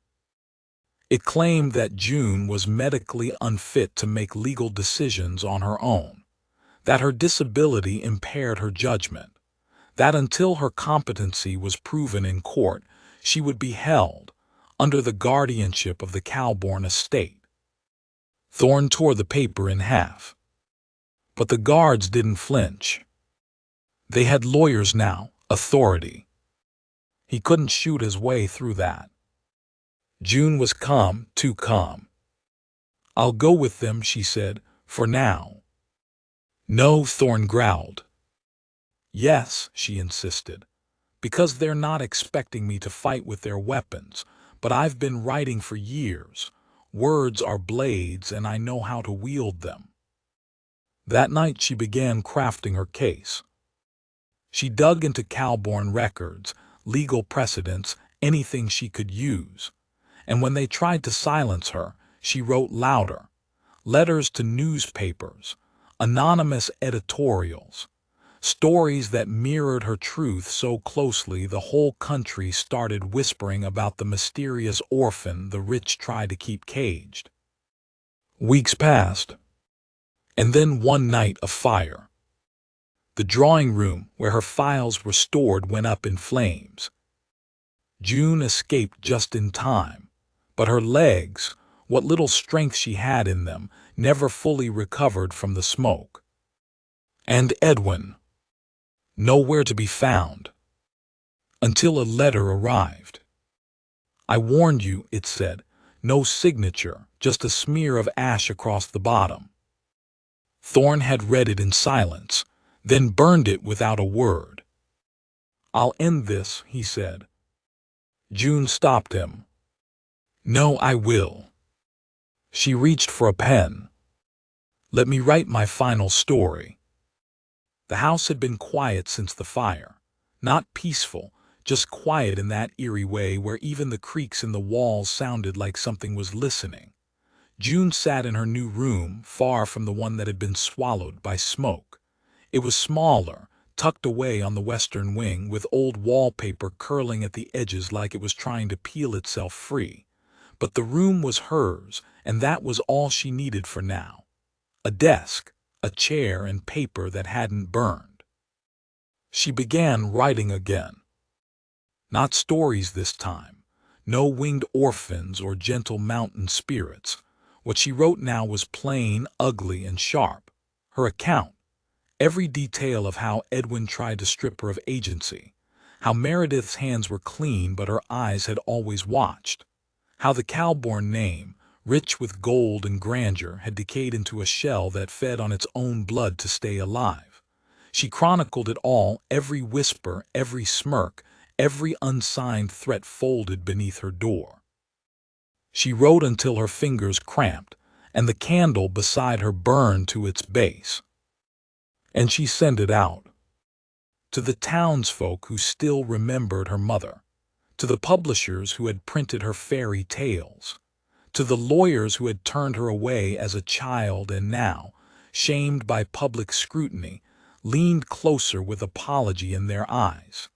It claimed that June was medically unfit to make legal decisions on her own, that her disability impaired her judgment, that until her competency was proven in court, she would be held under the guardianship of the Calbourne estate. Thorne tore the paper in half. But the guards didn't flinch. They had lawyers now, authority. He couldn't shoot his way through that. June was calm, too calm. I'll go with them, she said, for now. No, Thorne growled. Yes, she insisted, because they're not expecting me to fight with their weapons, but I've been writing for years. Words are blades, and I know how to wield them. That night she began crafting her case. She dug into Calbourne records, legal precedents, anything she could use. And when they tried to silence her, she wrote louder. Letters to newspapers, anonymous editorials, stories that mirrored her truth so closely the whole country started whispering about the mysterious orphan the rich try to keep caged. Weeks passed. And then one night a fire. The drawing room where her files were stored went up in flames. June escaped just in time, but her legs, what little strength she had in them, never fully recovered from the smoke. And Edwin, nowhere to be found. Until a letter arrived. I warned you, it said. No signature, just a smear of ash across the bottom. Thorne had read it in silence, then burned it without a word. I'll end this, he said. June stopped him. No, I will. She reached for a pen. Let me write my final story. The house had been quiet since the fire. Not peaceful, just quiet in that eerie way where even the creaks in the walls sounded like something was listening. June sat in her new room, far from the one that had been swallowed by smoke. It was smaller, tucked away on the western wing, with old wallpaper curling at the edges like it was trying to peel itself free. But the room was hers, and that was all she needed for now. A desk, a chair, and paper that hadn't burned. She began writing again. Not stories this time. No winged orphans or gentle mountain spirits. What she wrote now was plain, ugly, and sharp. Her account. Every detail of how Edwin tried to strip her of agency. How Meredith's hands were clean but her eyes had always watched. How the Calbourne name, rich with gold and grandeur, had decayed into a shell that fed on its own blood to stay alive. She chronicled it all, every whisper, every smirk, every unsigned threat folded beneath her door. She wrote until her fingers cramped, and the candle beside her burned to its base. And she sent it out. To the townsfolk who still remembered her mother. To the publishers who had printed her fairy tales. To the lawyers who had turned her away as a child and now, shamed by public scrutiny, leaned closer with apology in their eyes.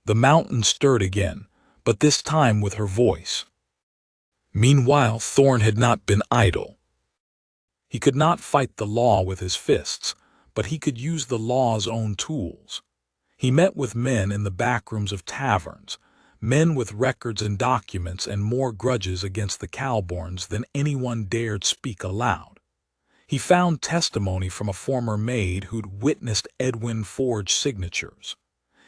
The mountain stirred again, but this time with her voice. Meanwhile, Thorne had not been idle. He could not fight the law with his fists, but he could use the law's own tools. He met with men in the backrooms of taverns, men with records and documents and more grudges against the Cowborns than anyone dared speak aloud. He found testimony from a former maid who'd witnessed Edwin forge signatures.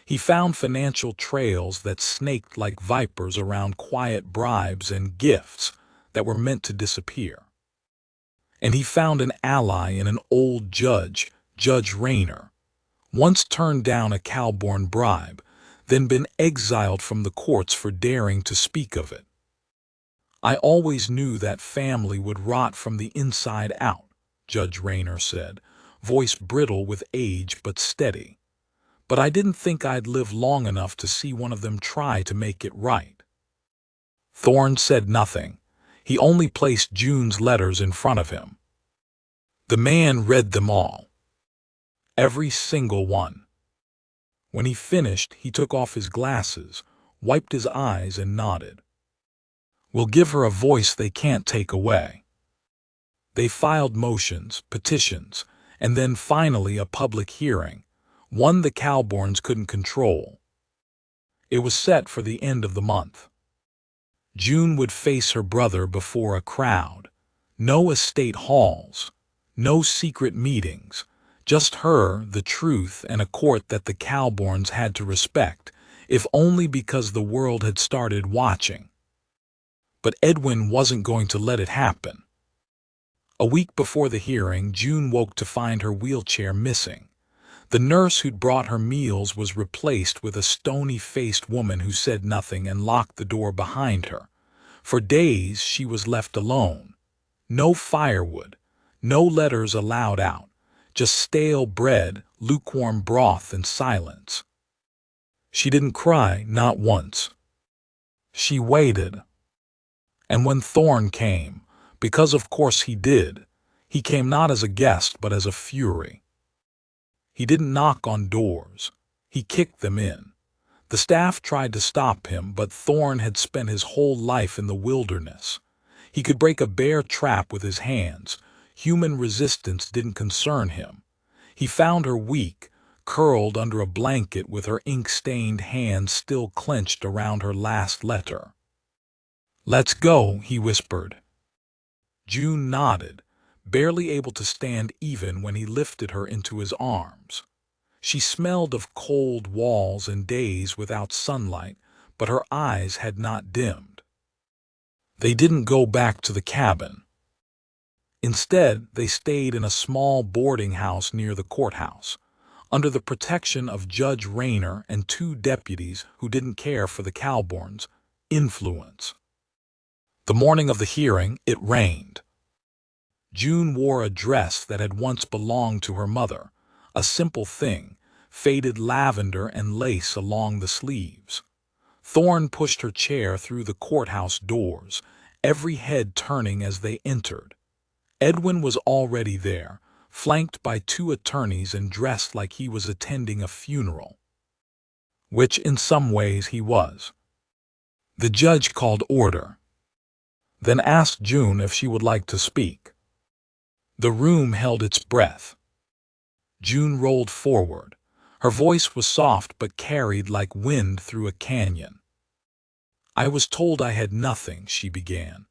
He found financial trails that snaked like vipers around quiet bribes and gifts that were meant to disappear. And he found an ally in an old judge, Judge Rayner, once turned down a Cowborn bribe, then been exiled from the courts for daring to speak of it. "I always knew that family would rot from the inside out," Judge Rayner said, voice brittle with age but steady. "But I didn't think I'd live long enough to see one of them try to make it right." Thorne said nothing. He only placed June's letters in front of him. The man read them all. Every single one. When he finished, he took off his glasses, wiped his eyes, and nodded. "We'll give her a voice they can't take away." They filed motions, petitions, and then finally a public hearing, one the Cowborns couldn't control. It was set for the end of the month. June would face her brother before a crowd. No estate halls, no secret meetings, just her, the truth, and a court that the Cowborns had to respect, if only because the world had started watching. But Edwin wasn't going to let it happen. A week before the hearing, June woke to find her wheelchair missing. The nurse who'd brought her meals was replaced with a stony-faced woman who said nothing and locked the door behind her. For days she was left alone. No firewood, no letters allowed out, just stale bread, lukewarm broth, and silence. She didn't cry, not once. She waited. And when Thorne came, because of course he did, he came not as a guest but as a fury. He didn't knock on doors. He kicked them in. The staff tried to stop him, but Thorne had spent his whole life in the wilderness. He could break a bear trap with his hands. Human resistance didn't concern him. He found her weak, curled under a blanket with her ink-stained hands still clenched around her last letter. "Let's go," he whispered. June nodded, barely able to stand even when he lifted her into his arms. She smelled of cold walls and days without sunlight, but her eyes had not dimmed. They didn't go back to the cabin. Instead, they stayed in a small boarding house near the courthouse, under the protection of Judge Rayner and 2 deputies who didn't care for the Cowborns' influence. The morning of the hearing, it rained. June wore a dress that had once belonged to her mother, a simple thing, faded lavender and lace along the sleeves. Thorne pushed her chair through the courthouse doors, every head turning as they entered. Edwin was already there, flanked by 2 attorneys and dressed like he was attending a funeral. Which in some ways he was. The judge called order, then asked June if she would like to speak. The room held its breath. June rolled forward. Her voice was soft but carried like wind through a canyon. "I was told I had nothing," she began.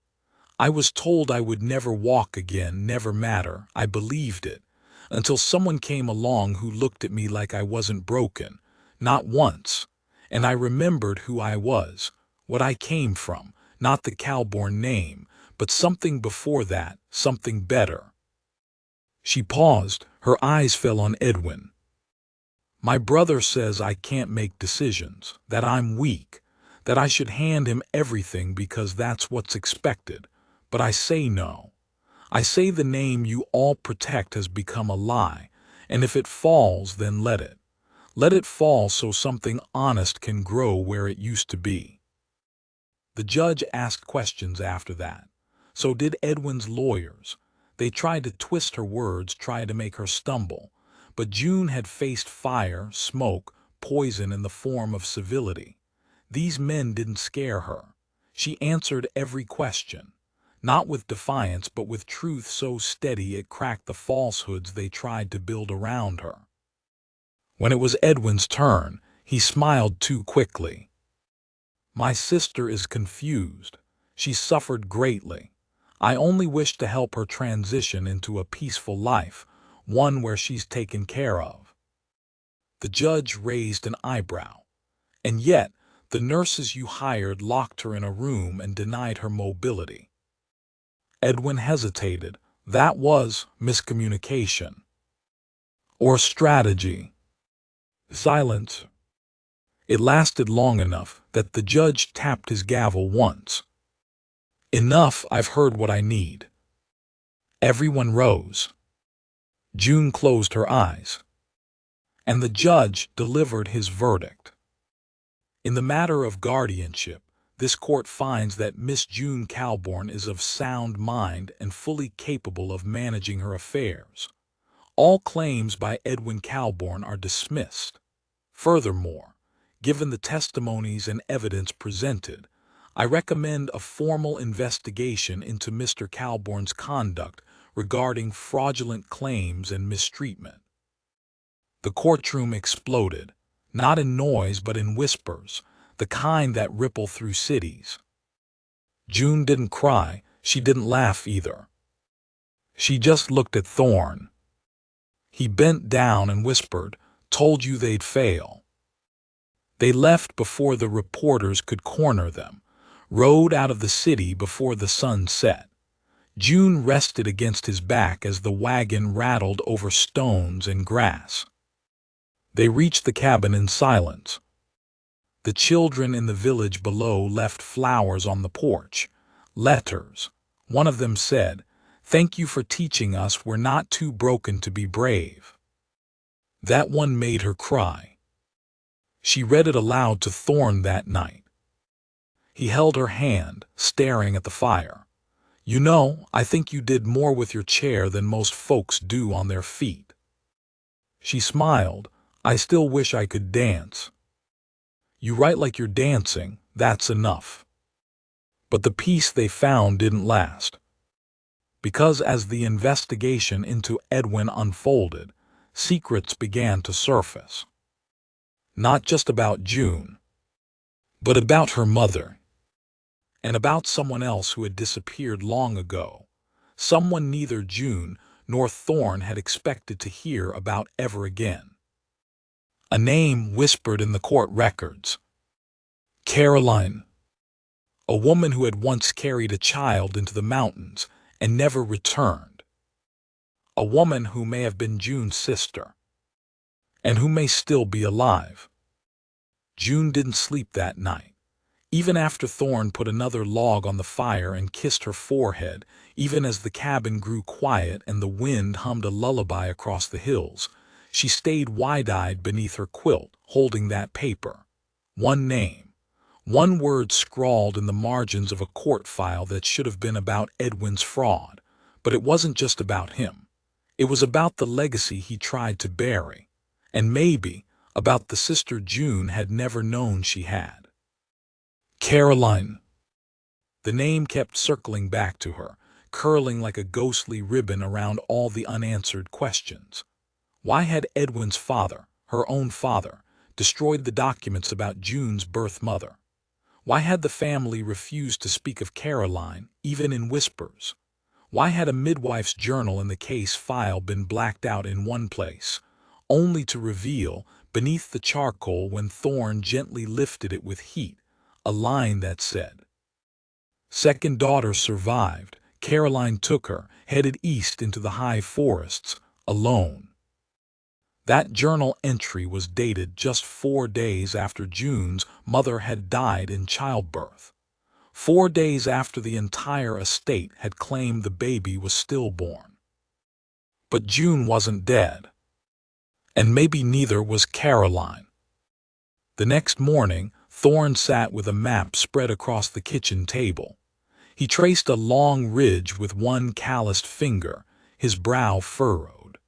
"I was told I would never walk again, never matter. I believed it, until someone came along who looked at me like I wasn't broken, not once. And I remembered who I was, what I came from, not the Cowborn name, but something before that, something better." She paused. Her eyes fell on Edwin. "My brother says I can't make decisions, that I'm weak, that I should hand him everything because that's what's expected. But I say no. I say the name you all protect has become a lie, and if it falls, then let it. Let it fall so something honest can grow where it used to be." The judge asked questions after that. So did Edwin's lawyers. They tried to twist her words, tried to make her stumble. But June had faced fire, smoke, poison in the form of civility. These men didn't scare her. She answered every question. not with defiance but with truth so steady it cracked the falsehoods they tried to build around her. When it was Edwin's turn, he smiled too quickly. "My sister is confused. She suffered greatly. I only wish to help her transition into a peaceful life, one where she's taken care of." The judge raised an eyebrow. "And yet, the nurses you hired locked her in a room and denied her mobility." Edwin hesitated. "That was miscommunication. Or strategy." Silence. It lasted long enough that the judge tapped his gavel once. "Enough, I've heard what I need." Everyone rose. June closed her eyes. And the judge delivered his verdict. "In the matter of guardianship, this court finds that Miss June Calbourne is of sound mind and fully capable of managing her affairs. All claims by Edwin Calbourne are dismissed. Furthermore, given the testimonies and evidence presented, I recommend a formal investigation into Mr. Calbourne's conduct regarding fraudulent claims and mistreatment." The courtroom exploded, not in noise but in whispers, the kind that ripple through cities. June didn't cry, she didn't laugh either. She just looked at Thorne. He bent down and whispered, "Told you they'd fail." They left before the reporters could corner them, rode out of the city before the sun set. June rested against his back as the wagon rattled over stones and grass. They reached the cabin in silence. The children in the village below left flowers on the porch. Letters. One of them said, "Thank you for teaching us we're not too broken to be brave." That one made her cry. She read it aloud to Thorne that night. He held her hand, staring at the fire. "You know, I think you did more with your chair than most folks do on their feet." She smiled. "I still wish I could dance." "You write like you're dancing, that's enough." But the peace they found didn't last. Because as the investigation into Edwin unfolded, secrets began to surface. Not just about June, but about her mother. And about someone else who had disappeared long ago. Someone neither June nor Thorne had expected to hear about ever again. A name whispered in the court records. Caroline. A woman who had once carried a child into the mountains and never returned. A woman who may have been June's sister, and who may still be alive. June didn't sleep that night. Even after Thorne put another log on the fire and kissed her forehead, even as the cabin grew quiet and the wind hummed a lullaby across the hills, she stayed wide-eyed beneath her quilt, holding that paper. One name, one word scrawled in the margins of a court file that should have been about Edwin's fraud. But it wasn't just about him. It was about the legacy he tried to bury, and maybe about the sister June had never known she had. Caroline. The name kept circling back to her, curling like a ghostly ribbon around all the unanswered questions. Why had Edwin's father, her own father, destroyed the documents about June's birth mother? Why had the family refused to speak of Caroline, even in whispers? Why had a midwife's journal in the case file been blacked out in one place, only to reveal, beneath the charcoal when Thorne gently lifted it with heat, a line that said, "Second daughter survived. Caroline took her, headed east into the high forests, alone." That journal entry was dated just 4 days after June's mother had died in childbirth. 4 days after the entire estate had claimed the baby was stillborn. But June wasn't dead. And maybe neither was Caroline. The next morning, Thorne sat with a map spread across the kitchen table. He traced a long ridge with one calloused finger, his brow furrowed.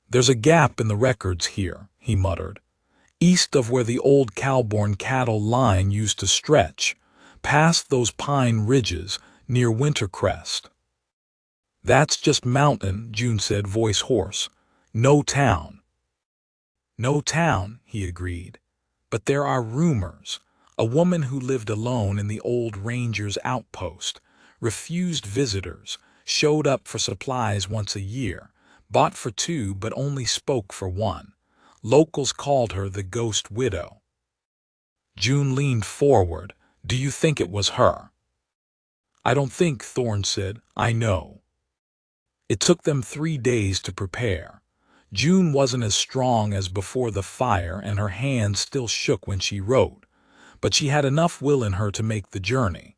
"There's a gap in the records here," he muttered. "East of where the old Calbourne cattle line used to stretch, past those pine ridges, near Wintercrest. That's just mountain, June said, voice hoarse. No town. No town, he agreed. But there are rumors. A woman who lived alone in the old ranger's outpost, refused visitors, showed up for supplies once a year, bought for two but only spoke for one. Locals called her the Ghost Widow. June leaned forward. Do you think it was her? I don't think, Thorne said. I know. It took them 3 days to prepare. June wasn't as strong as before the fire and her hands still shook when she wrote, but she had enough will in her to make the journey.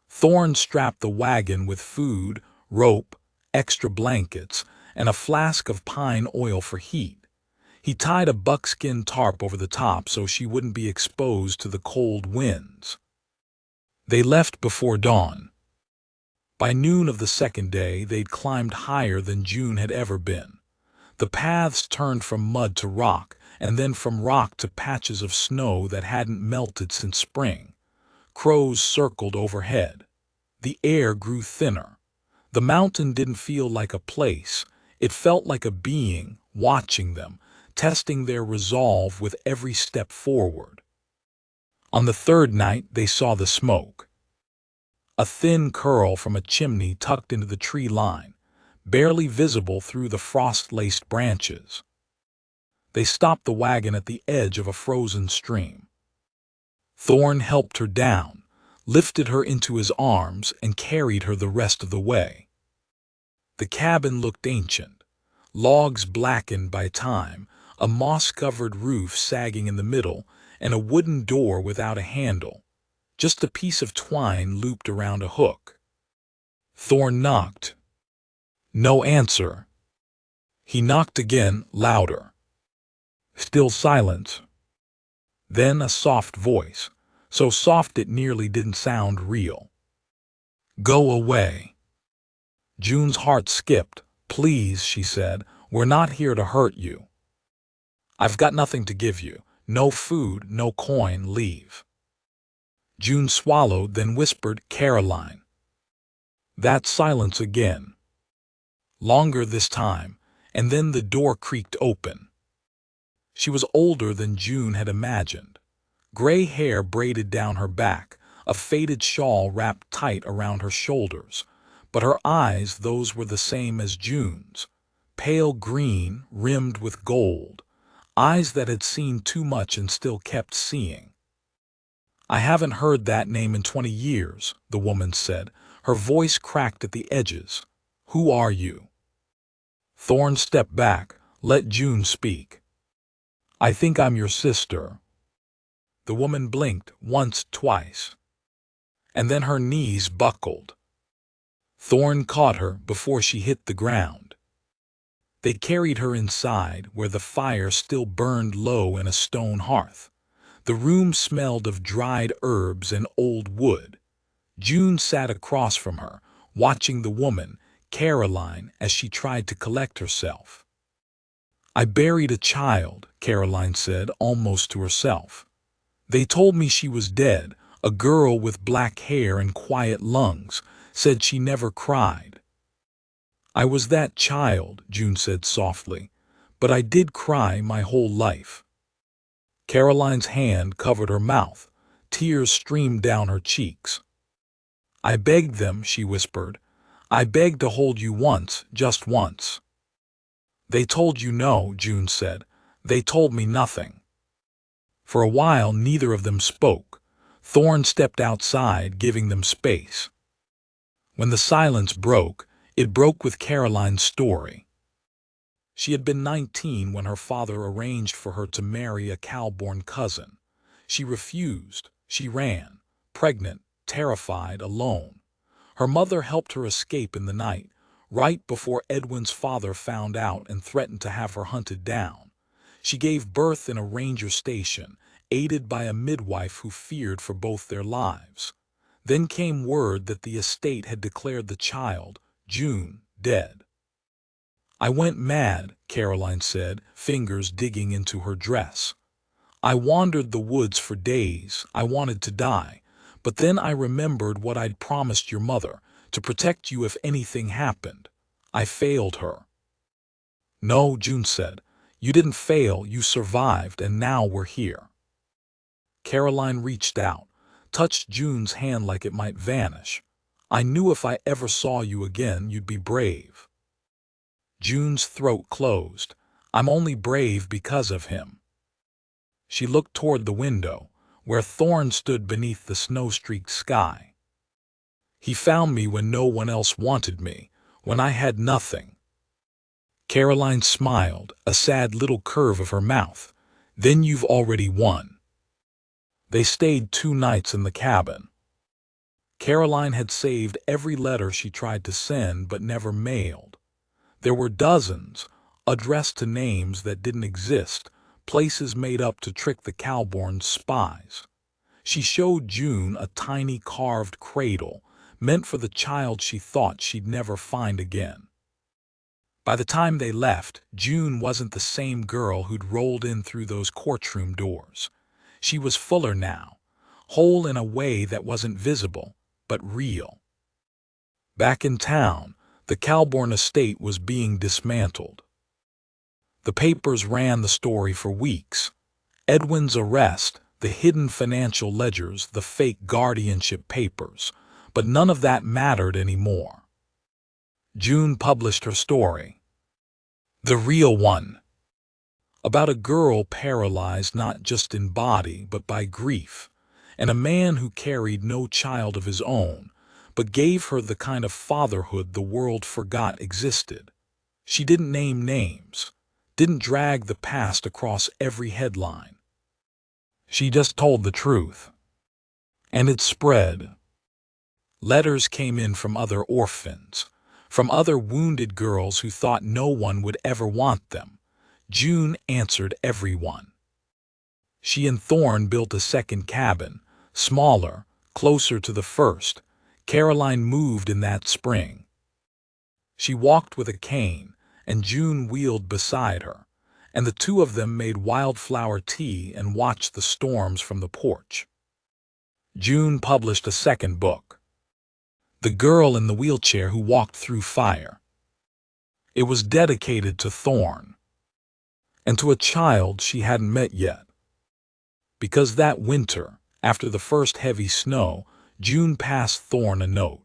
Thorne strapped the wagon with food, rope, extra blankets, and a flask of pine oil for heat. He tied a buckskin tarp over the top so she wouldn't be exposed to the cold winds. They left before dawn. By noon of the second day, they'd climbed higher than June had ever been. The paths turned from mud to rock, and then from rock to patches of snow that hadn't melted since spring. Crows circled overhead. The air grew thinner. The mountain didn't feel like a place. It felt like a being, watching them, testing their resolve with every step forward. On the third night, they saw the smoke. A thin curl from a chimney tucked into the tree line, barely visible through the frost-laced branches. They stopped the wagon at the edge of a frozen stream. Thorne helped her down, lifted her into his arms, and carried her the rest of the way. The cabin looked ancient, logs blackened by time, a moss-covered roof sagging in the middle, and a wooden door without a handle, just a piece of twine looped around a hook. Thorne knocked. No answer. He knocked again, louder. Still silence. Then a soft voice, so soft it nearly didn't sound real. Go away. June's heart skipped. Please, she said, we're not here to hurt you. I've got nothing to give you. No food, no coin, leave. June swallowed, then whispered, Caroline. That silence again. Longer this time, and then the door creaked open. She was older than June had imagined. Gray hair braided down her back, a faded shawl wrapped tight around her shoulders. But her eyes, those were the same as June's. Pale green, rimmed with gold. Eyes that had seen too much and still kept seeing. I haven't heard that name in 20 years, the woman said. Her voice cracked at the edges. Who are you? Thorne stepped back. Let June speak. I think I'm your sister. The woman blinked once, twice. And then her knees buckled. Thorne caught her before she hit the ground. They carried her inside, where the fire still burned low in a stone hearth. The room smelled of dried herbs and old wood. June sat across from her, watching the woman, Caroline, as she tried to collect herself. I buried a child, Caroline said, almost to herself. They told me she was dead, a girl with black hair and quiet lungs, said she never cried. I was that child, June said softly, but I did cry my whole life. Caroline's hand covered her mouth. Tears streamed down her cheeks. I begged them, she whispered. I begged to hold you once, just once. They told you no, June said. They told me nothing. For a while, neither of them spoke. Thorne stepped outside, giving them space. When the silence broke, it broke with Caroline's story. She had been 19 when her father arranged for her to marry a Cowboy cousin. She refused. She ran, pregnant, terrified, alone. Her mother helped her escape in the night, right before Edwin's father found out and threatened to have her hunted down. She gave birth in a ranger station, aided by a midwife who feared for both their lives. Then came word that the estate had declared the child, June, dead. I went mad, Caroline said, fingers digging into her dress. I wandered the woods for days. I wanted to die. But then I remembered what I'd promised your mother, to protect you if anything happened. I failed her." "No," June said. "You didn't fail, you survived, and now we're here." Caroline reached out, touched June's hand like it might vanish. "I knew if I ever saw you again, you'd be brave." June's throat closed. "I'm only brave because of him." She looked toward the window, where Thorn stood beneath the snow-streaked sky. "He found me when no one else wanted me, when I had nothing." Caroline smiled, a sad little curve of her mouth. "Then you've already won." They stayed 2 nights in the cabin. Caroline had saved every letter she tried to send but never mailed. There were dozens, addressed to names that didn't exist, places made up to trick the Cowborn's spies. She showed June a tiny carved cradle, meant for the child she thought she'd never find again. By the time they left, June wasn't the same girl who'd rolled in through those courtroom doors. She was fuller now, whole in a way that wasn't visible, but real. Back in town, the Cowborn estate was being dismantled. The papers ran the story for weeks. Edwin's arrest, the hidden financial ledgers, the fake guardianship papers. But none of that mattered anymore. June published her story. The real one. About a girl paralyzed not just in body but by grief, and a man who carried no child of his own, but gave her the kind of fatherhood the world forgot existed. She didn't name names, didn't drag the past across every headline. She just told the truth. And it spread. Letters came in from other orphans, from other wounded girls who thought no one would ever want them. June answered everyone. She and Thorn built a second cabin, smaller, closer to the first. Caroline moved in that spring. She walked with a cane, and June wheeled beside her, and the two of them made wildflower tea and watched the storms from the porch. June published a second book, The Girl in the Wheelchair Who Walked Through Fire. It was dedicated to Thorn, and to a child she hadn't met yet. Because that winter, after the first heavy snow, June passed Thorn a note.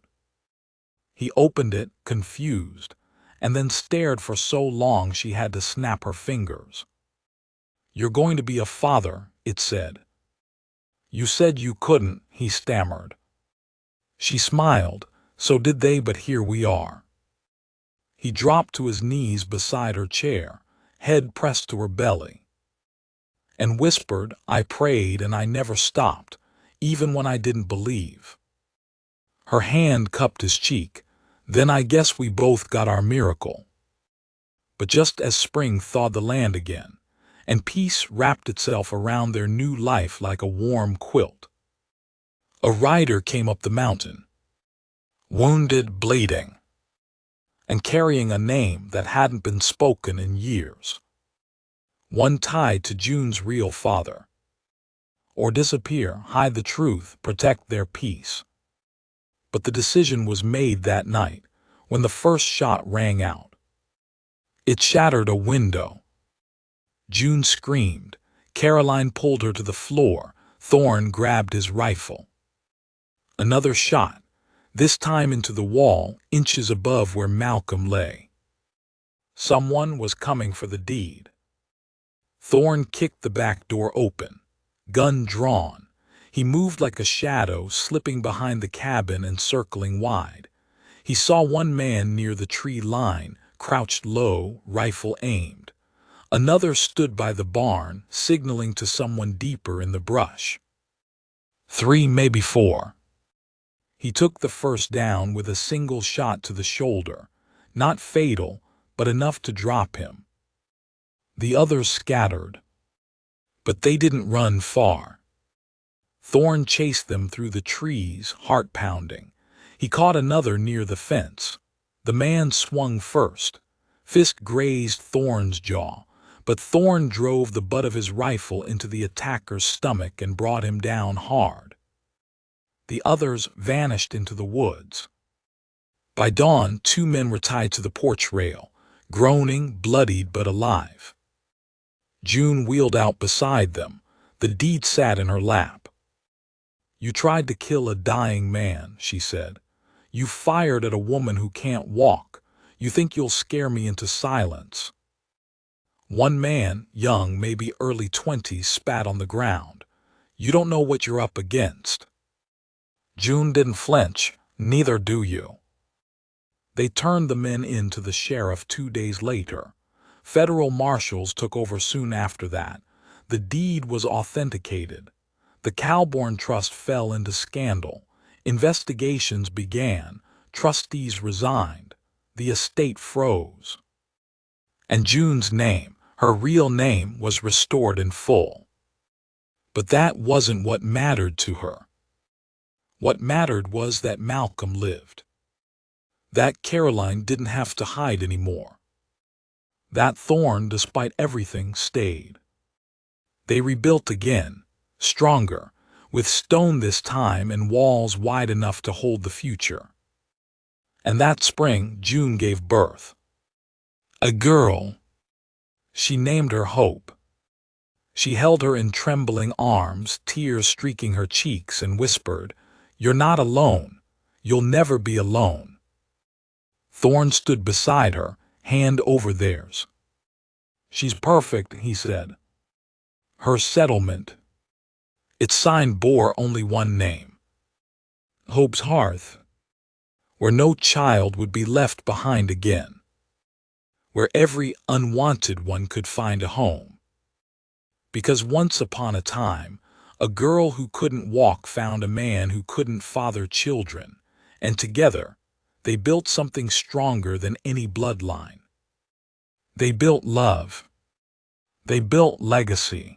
He opened it, confused, and then stared for so long she had to snap her fingers. "You're going to be a father," it said. "You said you couldn't," he stammered. She smiled. "So did they, but here we are." He dropped to his knees beside her chair, head pressed to her belly, and whispered, "I prayed and I never stopped, even when I didn't believe." Her hand cupped his cheek. "Then I guess we both got our miracle." But just as spring thawed the land again, and peace wrapped itself around their new life like a warm quilt, a rider came up the mountain, wounded, bleeding, and carrying a name that hadn't been spoken in years. One tied to June's real father. Or disappear, hide the truth, protect their peace. But the decision was made that night, when the first shot rang out. It shattered a window. June screamed. Caroline pulled her to the floor. Thorn grabbed his rifle. Another shot, this time into the wall, inches above where Malcolm lay. Someone was coming for the deed. Thorn kicked the back door open, gun drawn. He moved like a shadow, slipping behind the cabin and circling wide. He saw one man near the tree line, crouched low, rifle aimed. Another stood by the barn, signaling to someone deeper in the brush. 3, maybe 4. He took the first down with a single shot to the shoulder, not fatal, but enough to drop him. The others scattered, but they didn't run far. Thorn chased them through the trees, heart pounding. He caught another near the fence. The man swung first. Fist grazed Thorn's jaw, but Thorn drove the butt of his rifle into the attacker's stomach and brought him down hard. The others vanished into the woods. By dawn, 2 men were tied to the porch rail, groaning, bloodied but alive. June wheeled out beside them. The deed sat in her lap. "You tried to kill a dying man," she said. "You fired at a woman who can't walk. You think you'll scare me into silence." One man, young, maybe early 20s, spat on the ground. "You don't know what you're up against." June didn't flinch. "Neither do you." They turned the men in to the sheriff 2 days later. Federal marshals took over soon after that. The deed was authenticated. The Cowboy Trust fell into scandal. Investigations began. Trustees resigned. The estate froze. And June's name, her real name, was restored in full. But that wasn't what mattered to her. What mattered was that Malcolm lived. That Caroline didn't have to hide anymore. That Thorne, despite everything, stayed. They rebuilt again, stronger, with stone this time and walls wide enough to hold the future. And that spring, June gave birth. A girl. She named her Hope. She held her in trembling arms, tears streaking her cheeks, and whispered, "You're not alone. You'll never be alone." Thorne stood beside her, hand over theirs. "She's perfect," he said. "Her settlement. Its sign bore only one name. Hope's Hearth. Where no child would be left behind again. Where every unwanted one could find a home. Because once upon a time, a girl who couldn't walk found a man who couldn't father children, and together, they built something stronger than any bloodline. They built love. They built legacy.